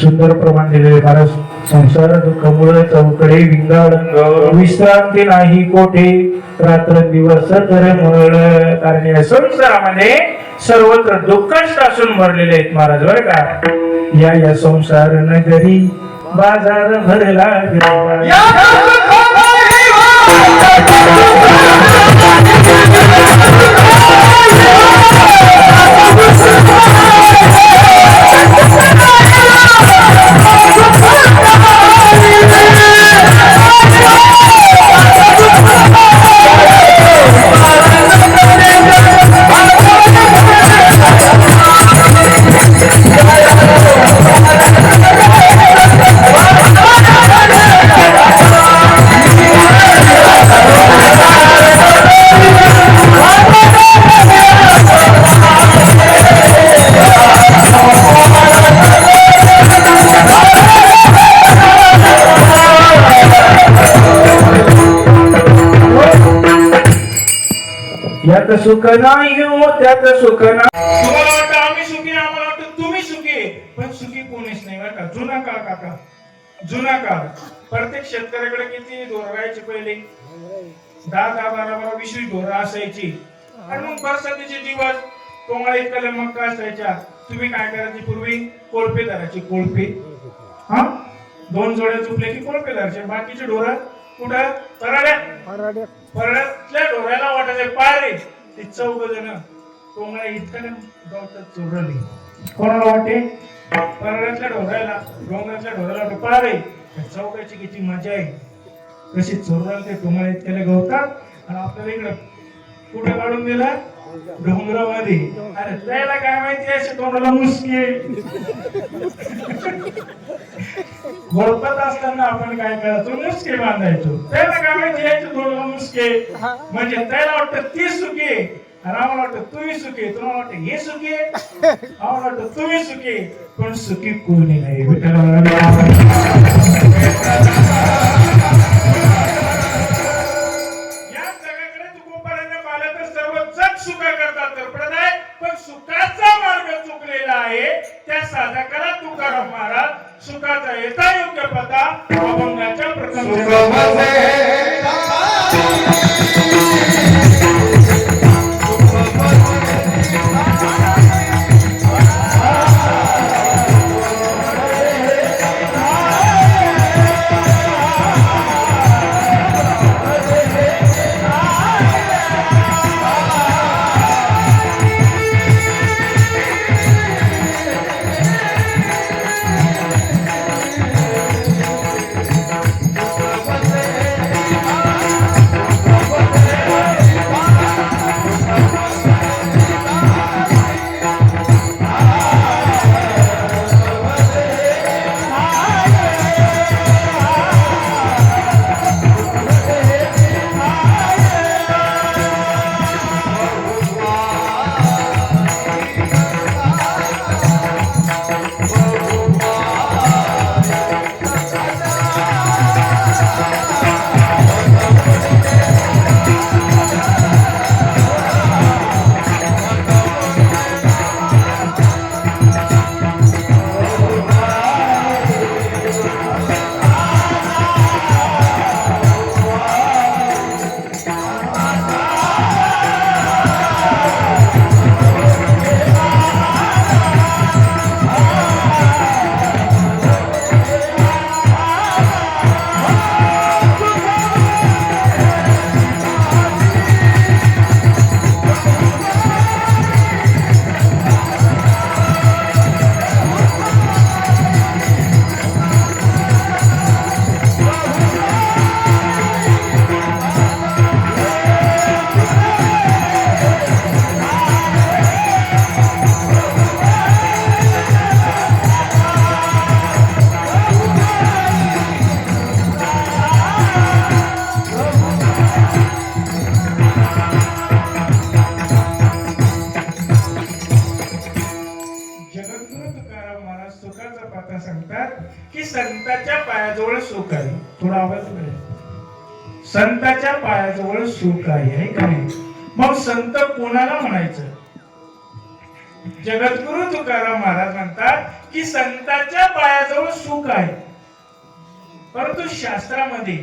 सुंदर प्रमाण दिलेले महाराज. संसार दुःखमुळे चौकडे विंगाळंग विश्रांती नाही कोठे रात्र दिवस तर मळ. कारण या संसारामध्ये सर्वत्र दुःखच असून भरलेले आहेत महाराज बरं का. या संसार नगरी बाजार भरला यात सुख नाही हो त्यात सुख नाही. तुम्हाला वाटतं आम्ही सुखी, आम्हाला वाटतं तुम्ही सुखी, पण सुखी कोणीच नाही बरं का. जुना काळ काका, जुना काळ. प्रत्येक शेतकऱ्याकडे किती ढोर राहायचे पहिले, 10, 12, 20 ढोर असायची. आणि मग बरसातीचे दिवस कोंबडा इतक्या मक्का असायच्या. तुम्ही काय करायची पूर्वी, कोळपे धरायची. कोळपे हा 2 जोड्या चुकले की कोळपे धरायचे. बाकीचे ढोर कुठं परड्यातल्या ढोराला वाटायचे पारे. ते 14 जण कोंबड्या इतक्या गवतात चोरली. कोणाला वाटे, परड्यातल्या ढोराला, डोंगरातल्या ढोराला वाटे पारे. चौकाची किती मजा आहे. कशी चोराला ते कोंबड्या इतक्या गवतात आणि आपल्याला इकडं कुठे काढून दिला डोंगरामध्ये. अरे त्याला काय माहिती असे तोंडाला मुसके. गोळपत असताना आपण काय करायचो, मुसके बांधायचो. त्याला काय माहिती याचे तोंडाला मुसके म्हणजे त्याला वाटतं ती सुके, आणि आम्हाला वाटतं तुम्ही सुके, तुम्हाला वाटतं हे सुके, आम्हाला वाटतं तुम्ही सुके, पण सुखी कोणी नाही. सुखा करतात तर प्रदाय, पण सुखाचा मार्ग चुकलेला आहे. त्या साधकाला तुकाराम महाराज सुखाचा येता योग्य पता अभंगाच्या प्रथम की संतांच्या पायाजवळ सुख आहे. थोडा आवाज मिळेल. संतांच्या पायाजवळ सुख आहे का नाही. मग संत कोणाला म्हणायचं. जगद्गुरु तुकाराम महाराज म्हणतात की संतांच्या पायाजवळ सुख आहे, परंतु शास्त्रामध्ये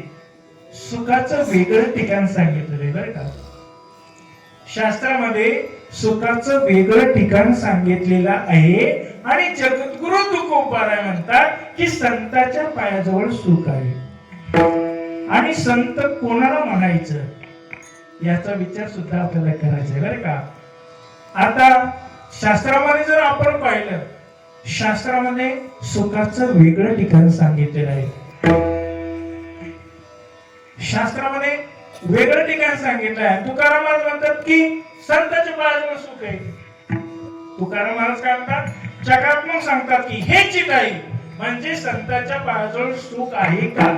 सुखाचं वेगळं ठिकाण सांगितलेलं आहे बरं का. शास्त्रामध्ये सुखाचं वेगळं ठिकाण सांगितलेलं आहे. आणि जगद्गुरु तुकोबाराय म्हणतात की संतांच्या पायाजवळ सुख आहे. आणि संत कोणाला म्हणायचं याचा विचार सुद्धा आपल्याला करायचा आहे बरं का. आता शास्त्रामध्ये जर आपण पाहिलं, शास्त्रामध्ये सुखाचं वेगळं ठिकाण सांगितलेलं आहे. शास्त्रामध्ये वेगळं ठिकाण सांगितलं आहे. तुकाराम महाराज म्हणतात की संतांच्या पायाजवळ सुख आहे. तुकाराम महाराज काय म्हणतात, जगात्मक सांगतात की हे चित आहे म्हणजे संतांच्या पायाजवळ सुख आहे का.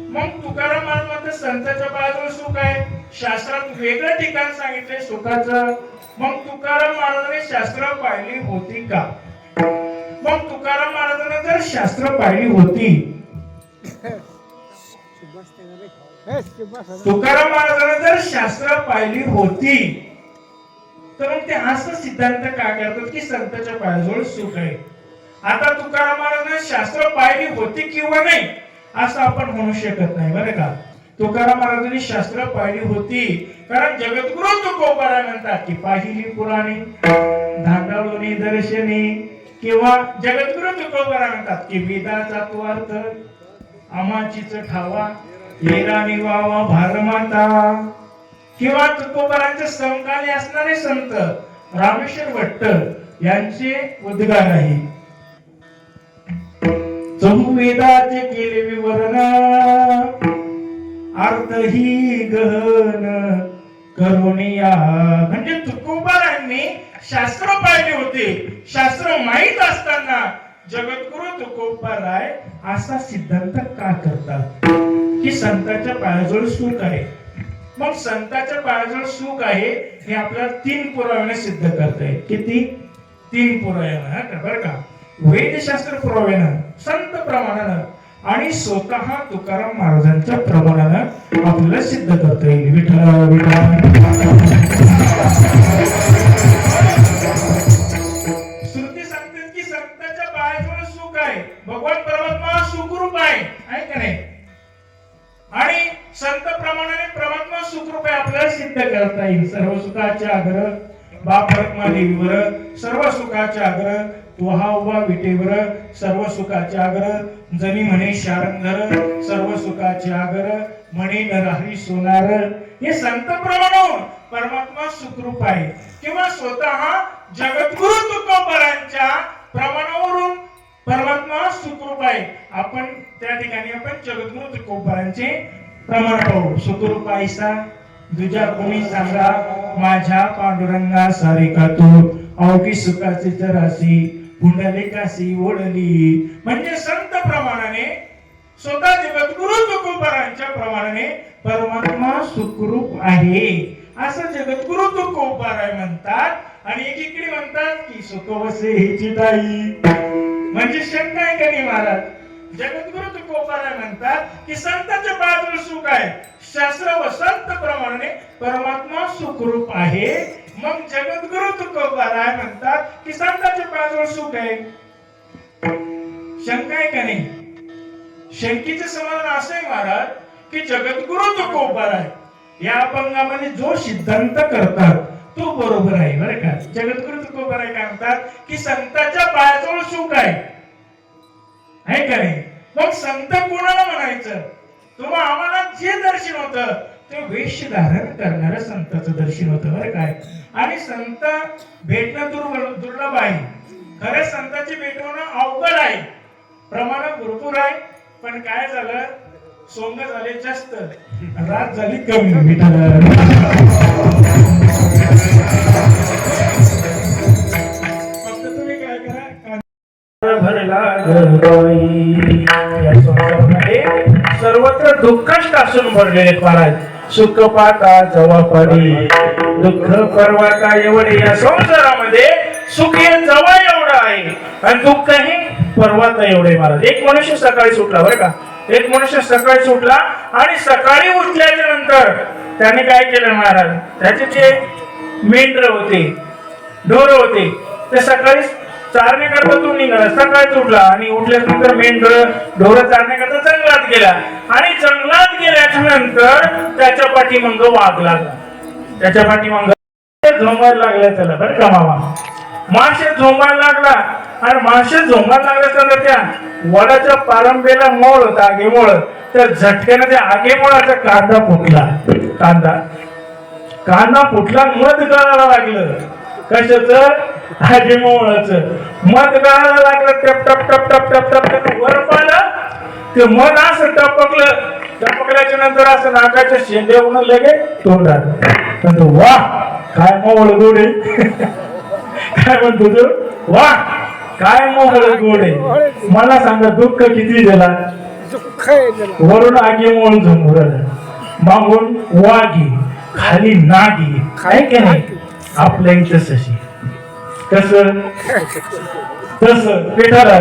मग तुकाराम महाराज म्हणतात संतांच्या पायाजवळ सुख आहे. शास्त्रात वेगळं ठिकाण सांगितलंय सुखाचं. मग तुकाराम महाराजांनी शास्त्र पाहिली होती का. मग तुकाराम महाराजांना जर शास्त्र पाहिली होती, तुकाराम महाराजांना जर शास्त्र पाहिली होती, तर मग ते असं सिद्धांत का करतात की संतांच्या पायाजवळ सुख आहे. आता तुकाराम महाराजांना शास्त्र पाहिली होती किंवा नाही असं आपण म्हणू शकत नाही बरं का. तुकाराम महाराजांनी शास्त्र पाहिली होती, कारण जगद्गुरु तुकोबाराय म्हणतात की पाहिली पुराणी धांडाळूनी दर्शनी, किंवा जगद्गुरु तुकोबाराय म्हणतात की वेदाचा तो अर्थ आमाचीच ठावा येरानी वावा भारमाता. किंवा तुकोबारांचे समकाली असणारे संत रामेश्वर भट्ट यांचे उद्गार आहे. चहुवेदाचे केले विवरण अर्थ ही गहन करुणिया म्हणजे तुकोबारांनी शास्त्र पाहिले होते. शास्त्र माहीत असताना जगद्गुरु तुकोबाराय असा सिद्धांत का करतात की संतांच्या पायाजवळ सुख आहे. मग संतांच्या पायाजवळ सुख आहे हे आपल्याला 3 पुराव्याने सिद्ध करता येईल. किती? 3 पुराव्यानं बरं का. वेदशास्त्र पुराव्यानं, संत प्रमाणानं आणि स्वतः तुकाराम महाराजांच्या प्रमाणानं आपल्याला सिद्ध करता येईल. विठ्ठल विठ्ठल. श्रुती सांगते की संतांच्या पायाजवळ सुख आहे. भगवान परमात्मा सुखरूप आहे का नाही? आणि संत प्रमाणाने परमात्मा सुखरूप आहे आपल्याला सिद्ध करता येईल. सर्व सुखाचे आग्रह बाप रखमा देवीवर, सर्व सुखाचे आग्रह तुहा उभा विटेवर, सर्व सुखाचे आग्रह जनी म्हणे शारंगधर, सर्व सुखाचे आग्रह म्हणे नरहरी सोनार. हे संत प्रमाणावर परमात्मा सुखरूप आहे किंवा स्वतः जगद्गुरु तुकोबारांच्या प्रमाणावरून परमात्मा सुखरूप आहे. आपण त्या ठिकाणी आपण जगद्गुरु तुकोबारांचे प्रमाण पाहू. सुखरूप आईसा दुजा कोणी सांगा, माझ्या पांडुरंगा सारे का तू, अवघी सुखाचे चरासी पुंडलिकासी ओढली. म्हणजे संत प्रमाणाने स्वतः जगद्गुरु तुकोबारांच्या प्रमाणाने परमात्मा सुखरूप आहे असं जगद्गुरु तुकोबाराय म्हणतात. आणि एकीकडे म्हणतात की सुख वसे हिची ताई. म्हणजे शंका आहे का नाही महाराज? जगद्गुरु तुकोबाराय म्हणतात की संतांच्या पायाजवळ सुख आहे. शास्त्र व संत प्रमाणाने परमात्मा सुखरूप आहे. मग जगद्गुरु तुकोबाराय म्हणतात की संतांच्या पायाजवळ सुख आहे. शंका आहे का नाही? शंकेचं समाधान असं आहे महाराज की जगद्गुरु तुकोबाराय या अभंगामध्ये जो सिद्धांत करतात तो बरोबर आहे बरं का. जगद्गुरु तुकोबाराय काय म्हणतात की संतांच्या पायाजवळ सुख आहे का नाही? मग संत कोणाला म्हणायचं? तुम्हा आम्हाला जे दर्शन होतं ते वेश धारण करणाऱ्या संतांचं दर्शन होतं बरं काय. आणि संत भेटणं दुर्लभ आहे. खरं संतांची भेटवणं अवघड आहे. प्रमाण भरपूर आहे पण काय झालं, सोंग झाले जास्त, रात झाली कमी. फक्त तुम्ही काय करा, भरला या संसारामध्ये सर्वत्र दुःखच टासून भरलेले महाराज. सुख पाता जवापारी दुःख परवाता एवढे या संसारामध्ये सुख हे जवळ एवढं आहे आणि दुःख हे परवाता एवढे महाराज. एक मनुष्य सकाळी सुटला बरं का. एक मनुष्य सकाळी सुटला आणि सकाळी उठल्याच्या नंतर त्याने काय केलं महाराज, त्याचे जे मेंढर होते, ढोर होते, ते सकाळी चारण्याकरता तो निघाला. सकाळी उठला आणि उठल्यानंतर मेंढर ढोर चारण्याकरता जंगलात गेला आणि जंगलात गेल्याच्या नंतर त्याच्या पाठीमाग वाघ लागला. त्याच्या पाठीमाग झोंबायला लागला त्याला बरं का मामा. मासे झोंबायला लागला आणि मासे झोंबायला लागल्यानंतर त्या वडाच्या पारंब्याला मोळ होता, आगेमोळ. त्या झटक्याने त्या आगेमोळाचा कांदा फुटला. कांदा फुटला, मध गळायला लागलं. कशाचं? आगेमोळाचं मध गळायला लागलं. टप टप टप टप टप टप टप वर पाहिलं ते मध असं टपकलं. टपकल्याच्या नंतर असं नाकाच्या शेंड्यावरून लगे तोंडात. वा काय मोळ गोडे. काय म्हणतो तो? वा काय मोहळ गोडे. मला सांगा दुःख किती दिला. वरून आगी मोळ झोंबून मागून वाघी खाली नागी. काय की नाही आपल्या इथं तशी कस तस विठाला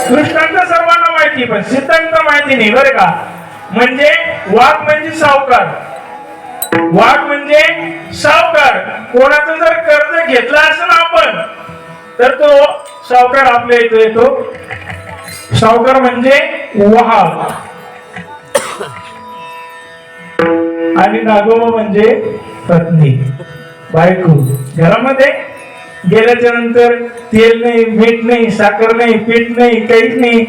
कृष्णांचं सर्वांना माहिती पण सिद्धांत माहिती नाही बरं का. म्हणजे वाघ म्हणजे सावकार. वाघ म्हणजे सावकार. कोणाचं जर कर्ज घेतलं असेल आपण तर तो सावकार आपल्या इथं येतो. सावकार म्हणजे वाघ आणि नागोबा म्हणजे पत्नी बायको. घरामध्ये गेल्याच्या नंतर तेल नाही, मीठ नाही, साखर नाही, पीठ नाही, काहीच नाही.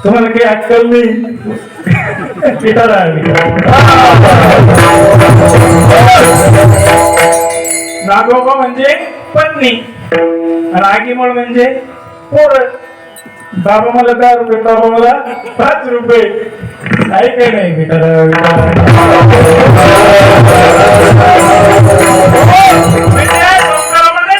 तुम्हाला काही अक्कल नाही. नागोबा म्हणजे पत्नी आणि आगीमळ म्हणजे पोर. बाबा मला 10 रुपये, बाबा मला 5 रुपये. काही काही नाही विठाला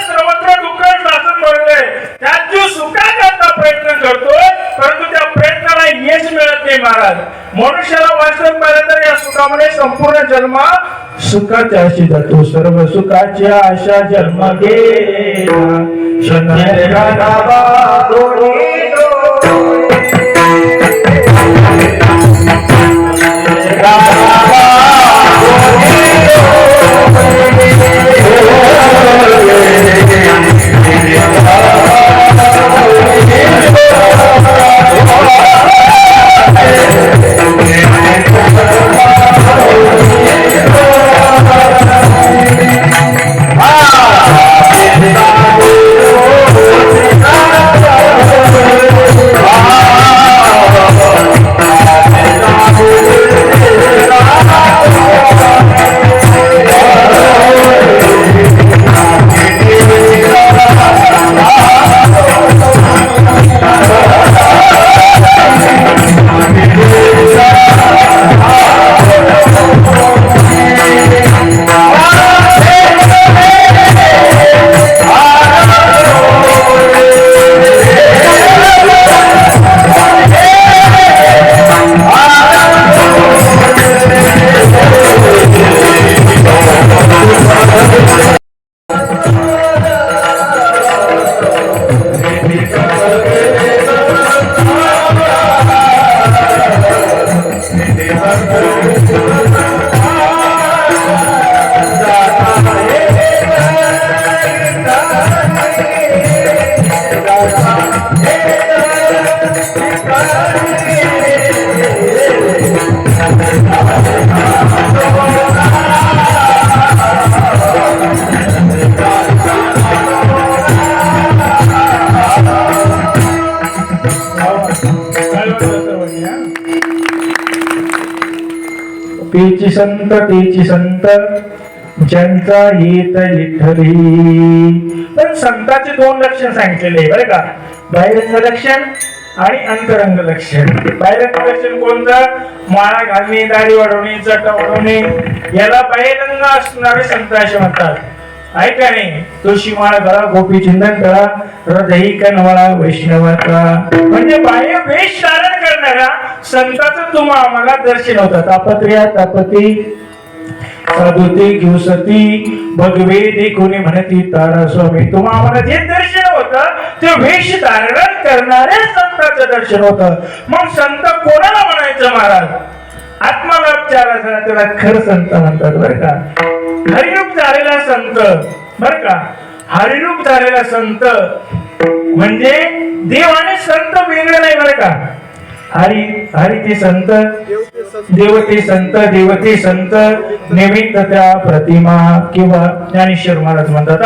सर्वत्र दुःख शासन पडलंय. त्यात जीव सुखाचा प्रयत्न करतोय, परंतु त्या प्रयत्नाला यश मिळत नाही महाराज. मनुष्याला वास्तव पाहिलं तर या सुखामध्ये संपूर्ण जन्म सुखाच्या आशी जातो. सर्व सुखाच्या आशा जन्म गेला तेची संत तेची संत ज्यांचा येत विठ्ठली. पण संताचे 2 लक्षण सांगितलेले बरं का, बाहेरंग लक्षण आणि अंतरंग लक्षण. बाहेरंग लक्षण कोणतं? माळा घालणे, दाढी वाढवणे, जटा वाढवणे, याला बाहेरंग असणारे संत असे म्हणतात. ऐका नाही, तुळशी माळा करा, गोपी चिंतन करा, हृदयी कनवळा वैष्णवाचा, म्हणजे बाह्य वेश धारण करणाऱ्या संताचं तुम्हा आम्हाला दर्शन होतं. तापत्र्या तापती साधुते घेऊसती भगवे देखोने म्हणती तारा स्वामी. तुम्हा आम्हाला जे दर्शन होतं ते वेश धारण करणाऱ्या संतांचं दर्शन होतं. मग संत कोणाला म्हणायचं महाराज? आत्मलापचाराचा त्याला खर संत म्हणतात बरं का. हरिरूप झालेला संत बरं का, हरिरूप झालेला संत म्हणजे देव आणि संत वेगळे नाही बरं का. हरी ते संत, देवते संत, देवते संत निमित्त त्या प्रतिमा किंवा ज्ञानेश्वर महाराज म्हणतात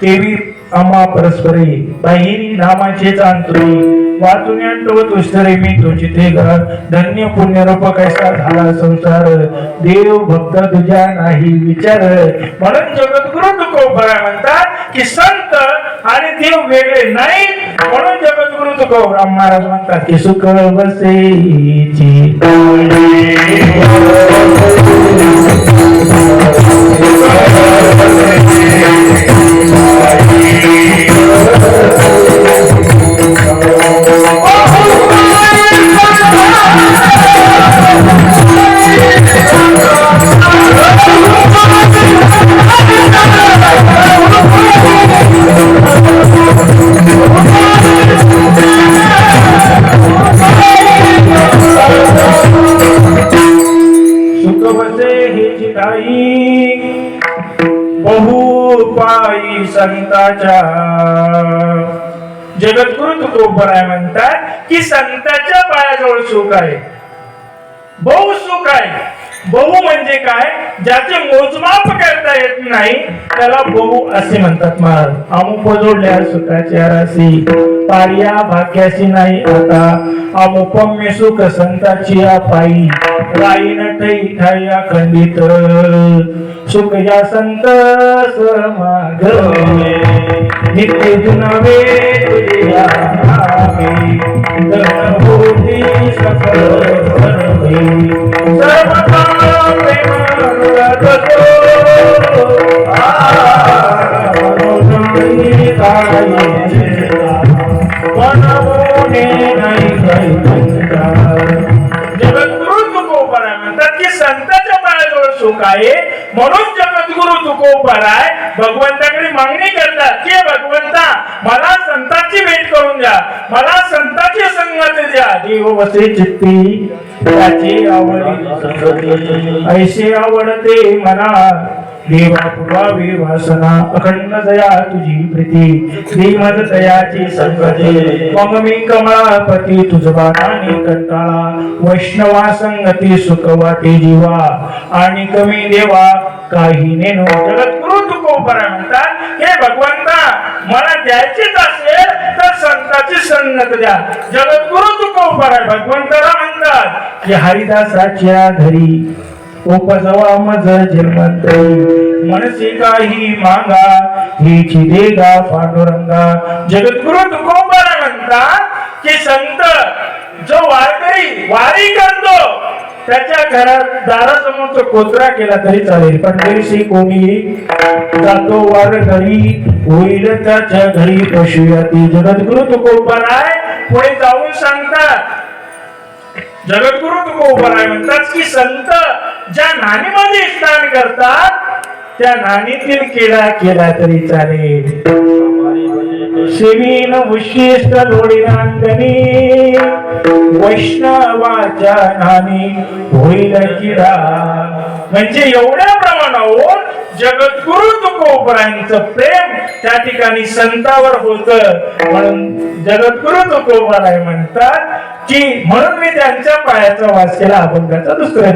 तेवी आम्हा परस्परे बाहिरी नामाचेच अंतरी वाचून अंटवत उस्तरे मी तुझी ते घर धन्य पुण्यरूप कैसा झाला संसार देव भक्त तुझ्या नाही विचार. म्हणून जगद्गुरु तुकोबरा म्हणतात की संत आणि देव वेगळे नाही. म्हणून जगद्गुरु तुकोबरा महाराज म्हणतात की सुख बसेची बहुपायी संताच्या. जगद्गुरु तुकोबराय म्हणतात की संताच्या पायाजवळ सुख आहे, बहु सुख आहे. बहु म्हणजे काय, ज्याचे मोजमाप करता येत नाही त्याला बहु असे म्हणतात महाराज. अमुक जोडल्या सुखाच्या राशी पारिया भाग्याशी नाही आता, अमुपम्य सुख संताची पायी राई नठई ठाया खंडित, सुख या संत समागमे नित्य जुनावे तुझ्या नामे, धनभूती सफल सर्वे सर्वथा प्रेम रगतो, मनोजनी काये वनवोने नाही काही जगद्गुरु तुकोबरा म्हणतात की संताच्या पायाजवळ सुख आहे. म्हणून जगद्गुरु तुकोबराय भगवंताकडे मागणी करतात की भगवंता मला संताची भेट करून द्या, मला संताची संगत द्या. देव वसे चित्ती त्याची आवडी ऐसे आवडते मला, देवा पुरावी वासना अखंड दया तुझी प्रीती, श्रीमद दयाची संगती मग मी कमळापती तुझबाणाने कंटाळा, वैष्णवा संगती सुख वाटे जीवा आणि कमी देवा काही नेनो. जगद्गुरु तुकोबरा म्हणतात हे भगवंता मला द्यायचीच असेल तर संताची संगत द्या. जगद्गुरु तुकोबरा भगवंताला म्हणतात की हरिदासाच्या घरी उपजवा मज जन्मंतरी, मनसी काही मागा हिची देगा पांडुरंगा. जगद्गुरु तुकोबरा म्हणतात की संत जो वारकरी वारी करतो त्याच्या घरात दारासमोरचा कोचरा केला तरी चालेल, पण दिवशी कोणी जातो वारकरी होईल त्याच्या घरी पशुयाती. जगद्गुरु तुकोबरा पुढे जाऊन सांगतात, जगद्गुरु तुकोबरा म्हणतात की संत ज्या नाणीमध्ये स्नान करतात त्या नाणीतील किडा केला तरी चालेल, सेवीन उशिष्ट लोडिनांगणी वैष्णवाच्या नाणी होईल किडा. म्हणजे एवढ्या प्रमाणावर जगद्गुरु तुकोबरांचं प्रेम त्या ठिकाणी संतावर होत. म्हणून जगद्गुरु तुकोबरा म्हणतात की म्हणून मी त्यांच्या पायाचा वास केला. अभंगाचा दुसरा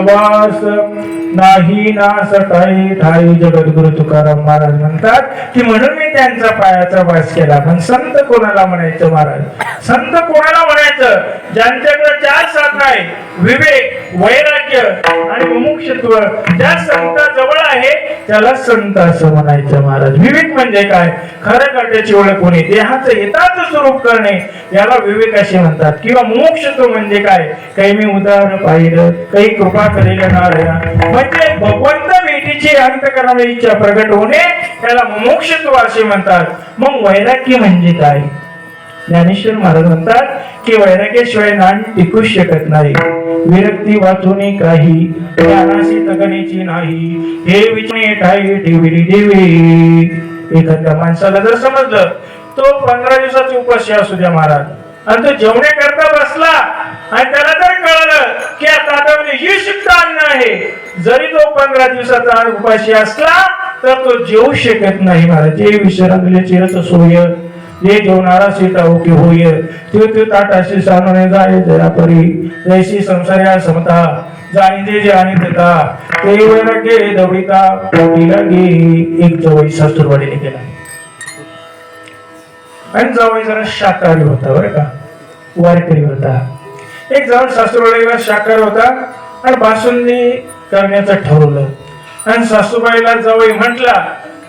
वास नाही नास ठाई ठाई. जगद्गुरु तुकाराम महाराज म्हणतात की म्हणून मी त्यांच्या पायाचा वास केला. पण संत कोणाला म्हणायचं महाराज? संत कोणाला म्हणायचं? ज्यांच्याकडे चार साधन आहे, विवेक, वैराग्य आणि मुमुक्षुत्व. ज्या संताजवळ आहे त्याला संत असं म्हणायचं महाराज. विवेक म्हणजे काय? खऱ्या काट्याची ओळख होणे, देहाचं हिताचं स्वरूप करणे याला विवेक असे म्हणतात. किंवा मुमुक्षुत्व म्हणजे काय? काही मी उदाहरण पाहिलं, काही कृपा करेल नारायण, म्हणजे भगवंत भेटीची अंतःकरणाची इच्छा प्रगट होणे त्याला मुमुक्षुत्व असे म्हणतात. मग वैराग्य म्हणजे काय? ज्ञानेश्वर महाराज म्हणतात की वैराग्याशिवाय नाण टिकूच शकत नाही. विरक्ती वाचून काही ज्ञानाशी तगण्याची नाही, हे विचारे ठाई ठेविली देवी. एखाद्या माणसाला जर समजलं तो 15 दिवसाचे उपाशी असू द्या महाराज, आणि तो जेवण्याकरता बसला आणि त्याला जर कळलं की आता ही शुद्ध अन्न आहे, जरी तो 15 दिवसाचा उपाशी असला तर तो जेवू शकत नाही महाराज. जे विसरले चिरच सोय, जे जेवणारा सीता ओके होय, ते ताटाशी सानने जाय जया परी, जैसी संसार्या समता जाणी जे आणि देता, ते वैराग्य दवडीता पोटी लागे. एक जवळ सासूरवाडीने गेला आणि जवळ जरा शाकाहारी होता बरं का, वारकरी होता. एक जवळ सासूरवाडीला शाकाहारी होता आणि बासुंदी करण्याचं ठरवलं. आणि सासूबाईला जवळ म्हटला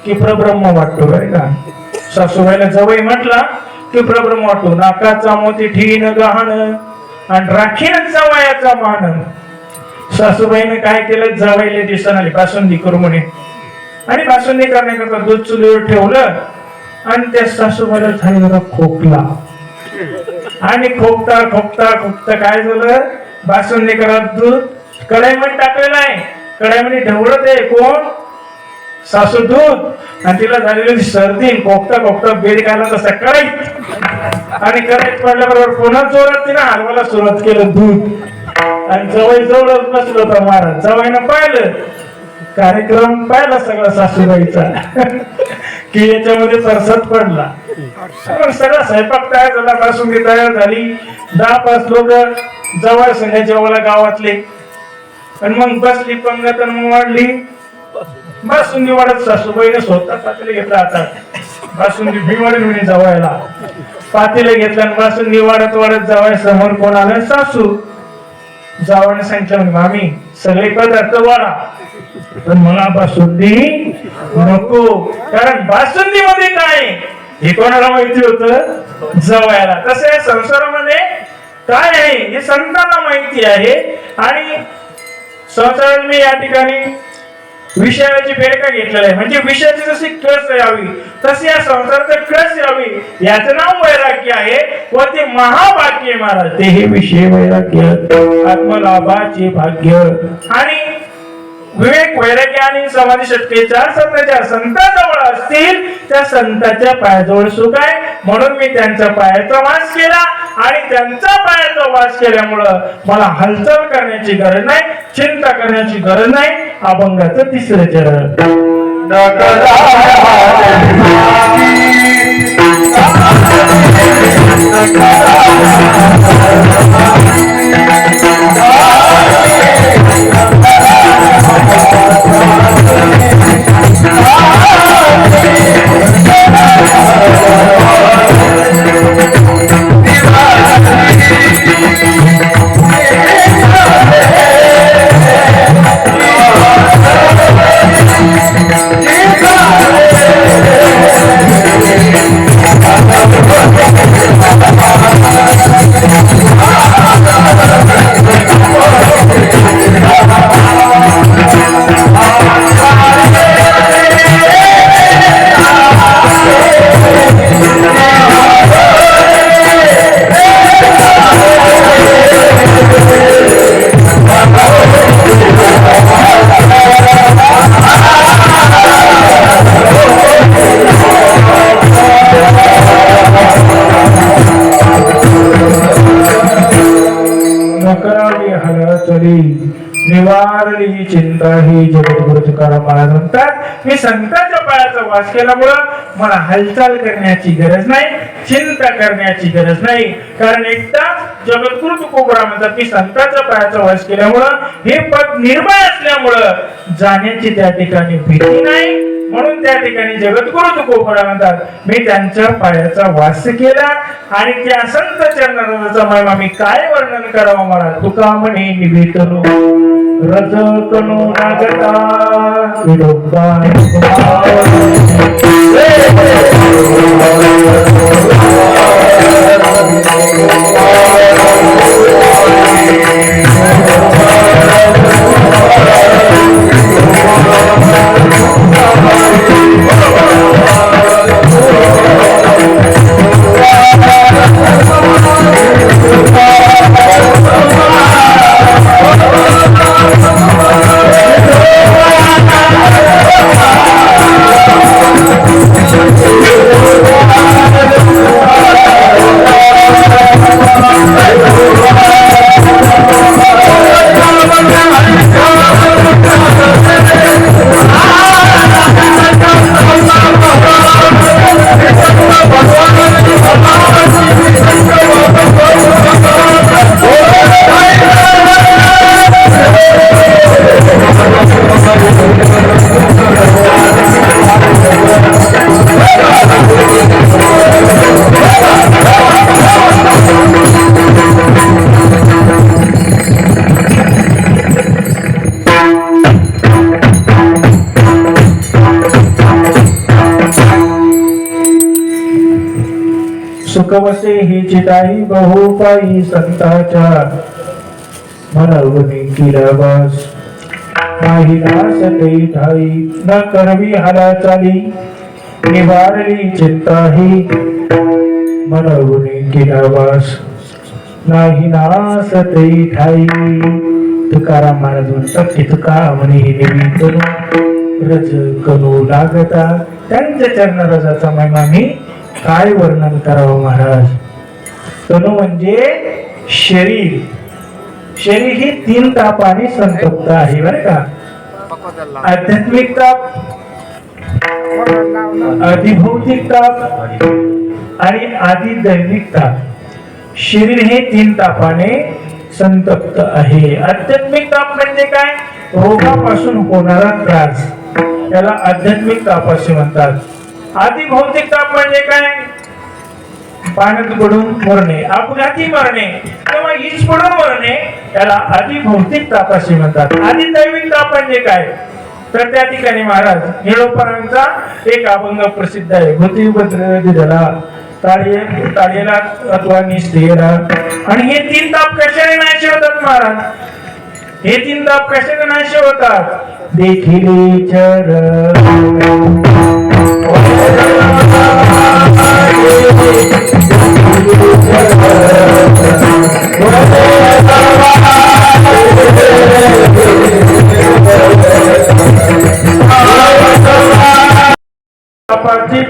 की प्रब्रह्म वाटतो बरं का. सासूबाईला जवळ म्हटला की प्रब्रह्म वाटतो. नाकाचा मोती ठीन गहाण आणि राखीन जवयाचा मान. सासूबाईने काय केलं, जवळले दिसन आली बासुंदी करू म्हणे. आणि बासुंदी करण्याकरता दूध चुलीवर ठेवलं आणि त्या सासूबाईला झाली बघा खोकला. आणि खोकता खोकता खोकता काय झालं, बासुंदी करत दूध कढाईमध्ये टाकलेलं आहे, कढाईमध्ये ढवळत आहे कोण, सासू दूध. आणि तिला झालेली सर्दी, खोकता खोकता बेड खायला तसा कढाईत. आणि कढाईत पडल्याबरोबर पुन्हा जोरात तिने हलवायला सुरुवात केलं दूध. आणि जवळ जवळच बसलो होता महाराज. जवळनं पाहिलं कार्यक्रम, पाहिला सगळा सासूबाईचा की याच्यामध्ये प्रसाद पडला. सगळा स्वयंपाक तयार झाला, बासुंदी तयार झाली. 10-5 लोक जवळ संध्याच्या वेळेला गावातले. आणि मग बसली पंगत आणि वाढली. बासुंदी वाढत सासूबाईने स्वतः पातेलं घेतलं हातात. बासुंदी भिवाडून म्हणे जवळला पातेलं घेतलं आणि बासुंदी वाढत वाढत जावया समोर कोण आलं, सासू. जावाने सांगितलं म्हणे मामी सगळे पदार्थ वाढा पण मला बासुंदी नको. कारण बासुंदी मध्ये काय हे कोणाला माहिती होतं, जवळला. तसे संसारामध्ये काय आहे हे संतांना माहिती आहे. आणि संसारात मी या ठिकाणी विषयाची बेडका घेतलेला आहे. म्हणजे विषयाची जशी कस यावी तशी या संसाराचं कस यावी याचं नाव वैराग्य आहे. व ते महाभाग्य महाराज, ते हे विषय वैराग्य, आत्मलाभाचे भाग्य. आणि विवेक वैराग्य आणि समाधी शक्ती चार संतांच्या संतांजवळ असतील त्या संतांच्या पायाजवळ सुख आहे. म्हणून मी त्यांच्या पायाचा वास केला आणि त्यांचा पायाचा वास केल्यामुळं मला हालचाल करण्याची गरज नाही, चिंता करण्याची गरज नाही. अभंगाचं 3रं चरण. निवारली चिंता ही जगद्गुरु तुकाराम महाराज म्हणतात मी संतांच्या पायाचा वास केल्यामुळं मला हालचाल करण्याची गरज नाही, चिंता करण्याची गरज नाही. कारण एकदा जगद्गुरु तुकोबरा म्हणतात मी संतांच्या पायाचा वास केल्यामुळं हे पद निर्भय असल्यामुळं जाण्याची त्या ठिकाणी भीती नाही. म्हणून त्या ठिकाणी जगद्गुरु तुकोबरा म्हणतात मी त्यांच्या पायाचा वास केला. आणि त्या संत चरणाचा महिमा मी काय वर्णन करावं मला. तुका म्हणे निवेदनो रज कनो नागता विडोबा Thank you. सुख वसे ही चिताई बहुपाई संताच्या मनवनी किरवास नाही नास ते ठाई न करवी हाला चाली निवारली चिंताही मनवनी किरवास नाही नास ते ठाई. तुकाराम महाराज म्हणतात की तुका म्हणे देवी करू रज करू लागता. त्यांच्या चरण रजाचा महिमा मी काय वर्णन करावं महाराज. तनु म्हणजे शरीर. शरीर ही 3 तापाने संतप्त आहे बरं का. आध्यात्मिक ताप, अधिभौतिक ताप आणि आदिदैविक ताप. शरीर हे 3 तापाने संतप्त आहे. आध्यात्मिक ताप म्हणजे काय? रोगापासून होणारा त्रास, त्याला आध्यात्मिक ताप असे म्हणतात. आदिभौतिक ताप म्हणजे काय? पाण्यात पडून मरणे, अपघाती मरणे किंवा हीच पडून मरणे, त्याला आदिभौतिक ताप असे म्हणतात. आदिदैविक ताप म्हणजे काय? तर त्या ठिकाणी महाराज निळोपरांचा एक अभंग प्रसिद्ध आहे. भूतीभद्र दिला ताळेला अथवा निस्तेला. आणि हे 3 ताप कशाने नाहीसे होतात महाराज? हे 3 ताप कशाने नाहीसे होतात? देखिले चरण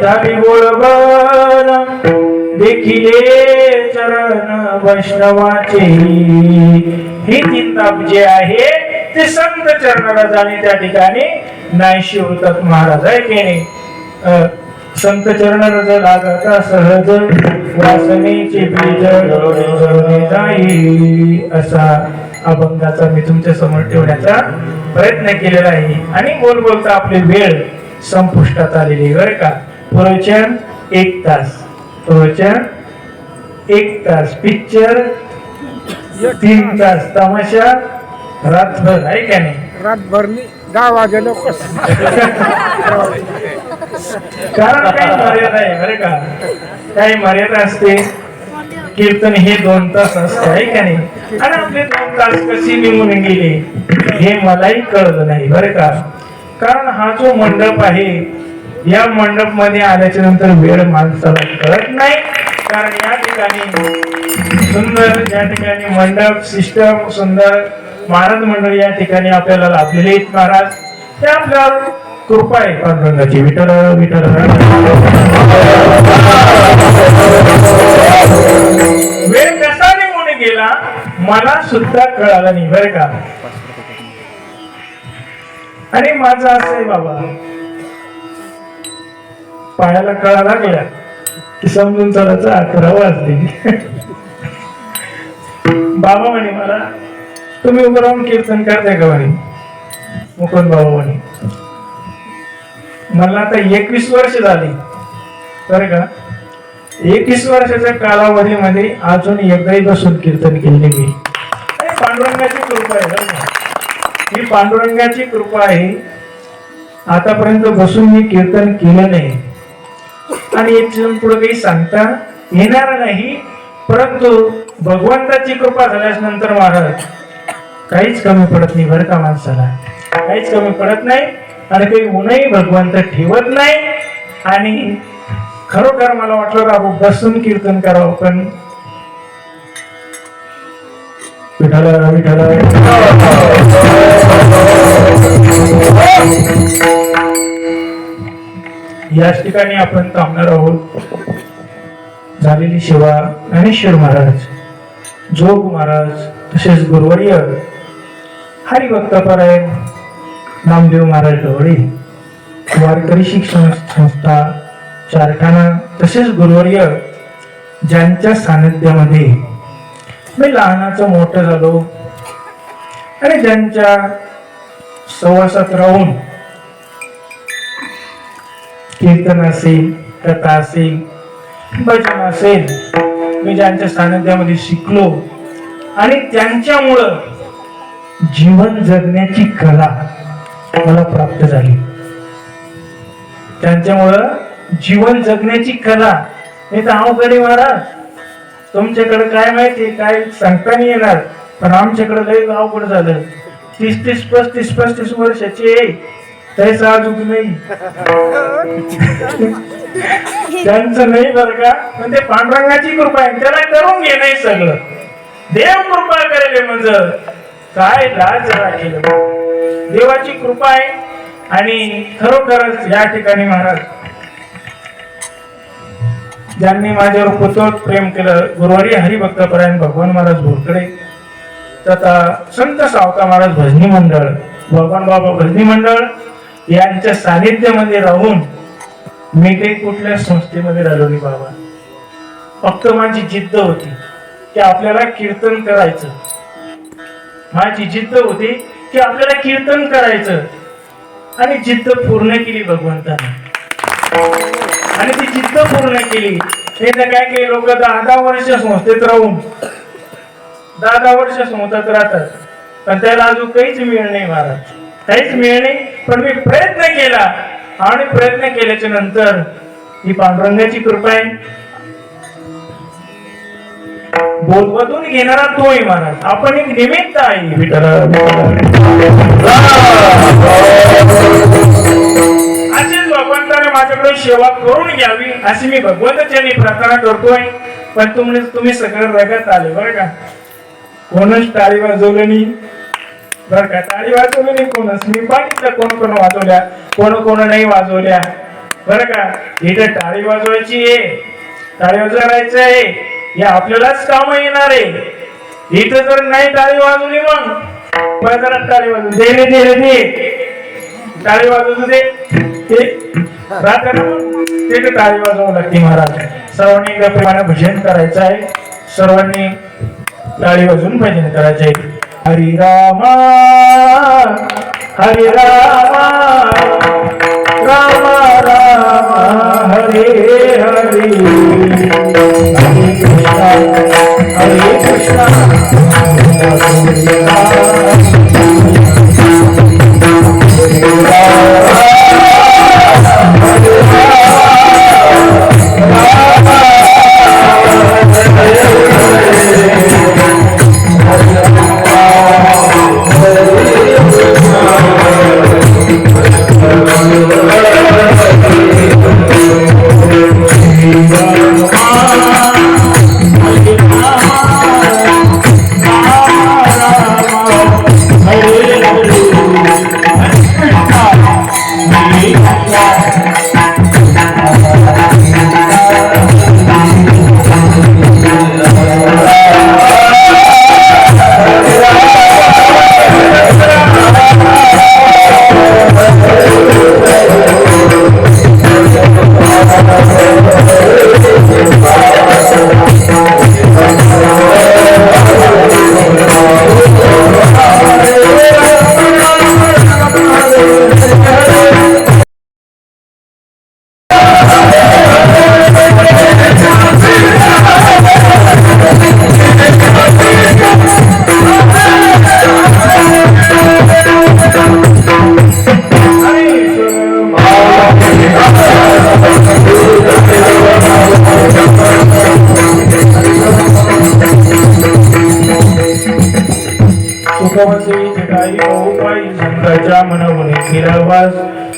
झाली गोळबन देखिले चरण वैष्णवाचे. हे 3 ताप जे आहे ते संत चरणाला जाणे त्या ठिकाणी नाहीशी होतात महाराज. आहे की नाही? संत चरण रज लागता सहज वासनेचे बीज जळून जाई. असा अभंगाचा मी तुमच्या समोर ठेवण्याचा प्रयत्न केलेला आहे. आणि बोलता आपली वेळ संपुष्टात आलेली बरं का. प्रवचन 1 तास, प्रवचन 1 तास, पिक्चर 3 तास, तमाशा रातभर. आहे का नाही? रातभर 10 वाजे लोक. कारण काही मर्यादा आहे बरं का. काही मर्यादा असते. कीर्तन हे 2 तास असते. आहे का नाही? आणि आपले 2 तास कशी निघून गेले हे मलाही कळलं नाही बरं का. कारण हा जो मंडप आहे, या मंडप मध्ये आल्याच्या नंतर वेळ माणसाला कळत नाही. कारण या ठिकाणी सुंदर, या ठिकाणी मंडप सिस्टम सुंदर, महाराज मंडळी या ठिकाणी आपल्याला लाभलेले आहेत महाराज. ते आपल्यावर कृपा आहे पांडुरंगाची. विठ्ठल विठ्ठल. वेळ कसा निघून गेला मला सुद्धा कळालं नाही बरं का. आणि माझं असं आहे बाबा, पायाला कळा लागल्या की समजून चालायचं 11 वाजले. बाबा म्हणे मला, तुम्ही उभं राहून कीर्तन करताय का म्हणे. मुकुंद बाबा म्हणे मला आता 21 वर्ष झाली बरं का. 21 वर्षाच्या कालावधीमध्ये अजून एकदाही बसून कीर्तन केले मी. पांडुरंगाची कृपा आहे बरं का. ही पांडुरंगाची कृपा आहे. आतापर्यंत बसून मी कीर्तन केलं नाही आणि याच्यातून पुढे काही सांगता येणार नाही. परंतु भगवंताची कृपा झाल्यास नंतर महाराज काहीच कमी पडत नाही बरं का. माणसाला काहीच कमी पडत नाही आणि काही ऊनही भगवंत ठेवत नाही. आणि खरोखर मला वाटलं राबू बसून कीर्तन करावं, पण विठ्ठल विठ्ठल. याच ठिकाणी आपण थांबणार आहोत. झालेली सेवा ज्ञानेश्वर महाराज, जोग महाराज, तसेच गुरुवर्य हरिभक्तपरायण नामदेव महाराज ढवळे, वारकरी शिक्षण संस्था चारठाणा, तसेच गुरुवर्य ज्यांच्या सानिध्यामध्ये मी लहानाचं मोठं झालो आणि ज्यांच्या सहवासात राहून कीर्तन असेल, कथा असेल, भजन असेल, मी ज्यांच्या सानिध्यामध्ये शिकलो आणि त्यांच्यामुळं जीवन जगण्याची कला मला प्राप्त झाली. त्यांच्यामुळं जीवन जगण्याची कला हे तर अवघडी महाराज. तुमच्याकडे काय माहिती काय सांगता नाही येणार, पण आमच्याकडे लय अवघड झालं. 30-30, 35-35 वर्षाची आहे, त्याचं अजून नाही. त्यांचं नाही बरं का, पण ते पांडुरंगाची कृपा आहे, त्याला करून घे नाही सगळं. देव कृपा करेल म्हणजे काय लाज राखेल. देवाची कृपा आहे. आणि खरोखरच या ठिकाणी महाराज ज्यांनी माझ्यावर पुतोत प्रेम केलं, गुरुवारी हरिभक्तपरायण भगवान महाराज भोरकडे, तथा संत सावता महाराज भजनी मंडळ, भगवान बाबा भजनी मंडळ यांच्या सानिध्यामध्ये राहून मी काही कुठल्या संस्थेमध्ये राहिलो नाही बाबा. फक्त माझी जिद्द होती की आपल्याला कीर्तन करायचं. माझी जिद्द होती की आपल्याला कीर्तन करायचं, आणि जिद्द पूर्ण केली भगवंताने. आणि ती जिद्द पूर्ण केली. हे तर काय काही लोक 10 वर्ष संस्थेत राहून 10 वर्ष संस्थेत राहतात, पण त्याला अजून काहीच मिळ नाही महाराज, काहीच मिळ नाही. पण मी प्रयत्न केला, आणि प्रयत्न केल्याच्या नंतर ही पांडुरंगाची कृपा आहे. बोलवतून घेणारा तोही महाराज, आपण एक निमित्त आहे. अशीच भगवंताने माझ्याकडे सेवा करून घ्यावी अशी मी भगवंताची प्रार्थना करतोय. पण तुम्ही सगळं रगत आले बरं का. कोणच टाळी वाजवलं नाही बरं का, टाळी वाजवलं नाही कोणच. मी बघितलं कोण वाजवल्या, कोण नाही वाजवल्या बरं का. इथं टाळी वाजवायची आहे, टाळी वाजवायचं आहे, हे आपल्यालाच काम येणार आहे. इथं जर नाही टाळी वाजवली मग जरा टाळी वाजवू दे, टाळी वाजवू दे, ते टाळी वाजवावं लागते महाराज. सर्वांनी एकदा प्रेमाने भजन करायचं आहे, सर्वांनी टाळी वाजवून भजन करायचं आहे. हरी रामा हरे रामा, रामा रामा हरे हरे, हरे कृष्णा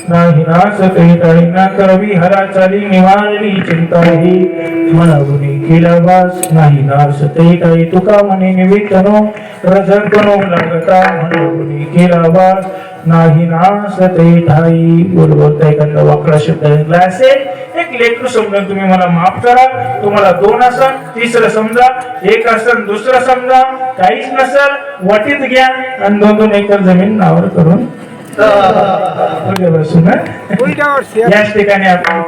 नाही नाश काही ना करावी हरा चाली निवारली चिंता ही मनावुनी केला वास नाही नाश ते काही तुका मने निमित्तनो रजन कनो लागता मनावुनी केला वास नाही नाश ते ठाई. बोलवता एखादा वाकडा शब्द ऐकला असेल, एक लेकरू समजून तुम्ही मला माफ करा. तुम्हाला 2 असन, तिसरं समजा, 1 असन, दुसरं समजा, काहीच नसेल वाटीत घ्या आणि 2-2 एकर जमीन नावर करून याच ठिकाणी आपण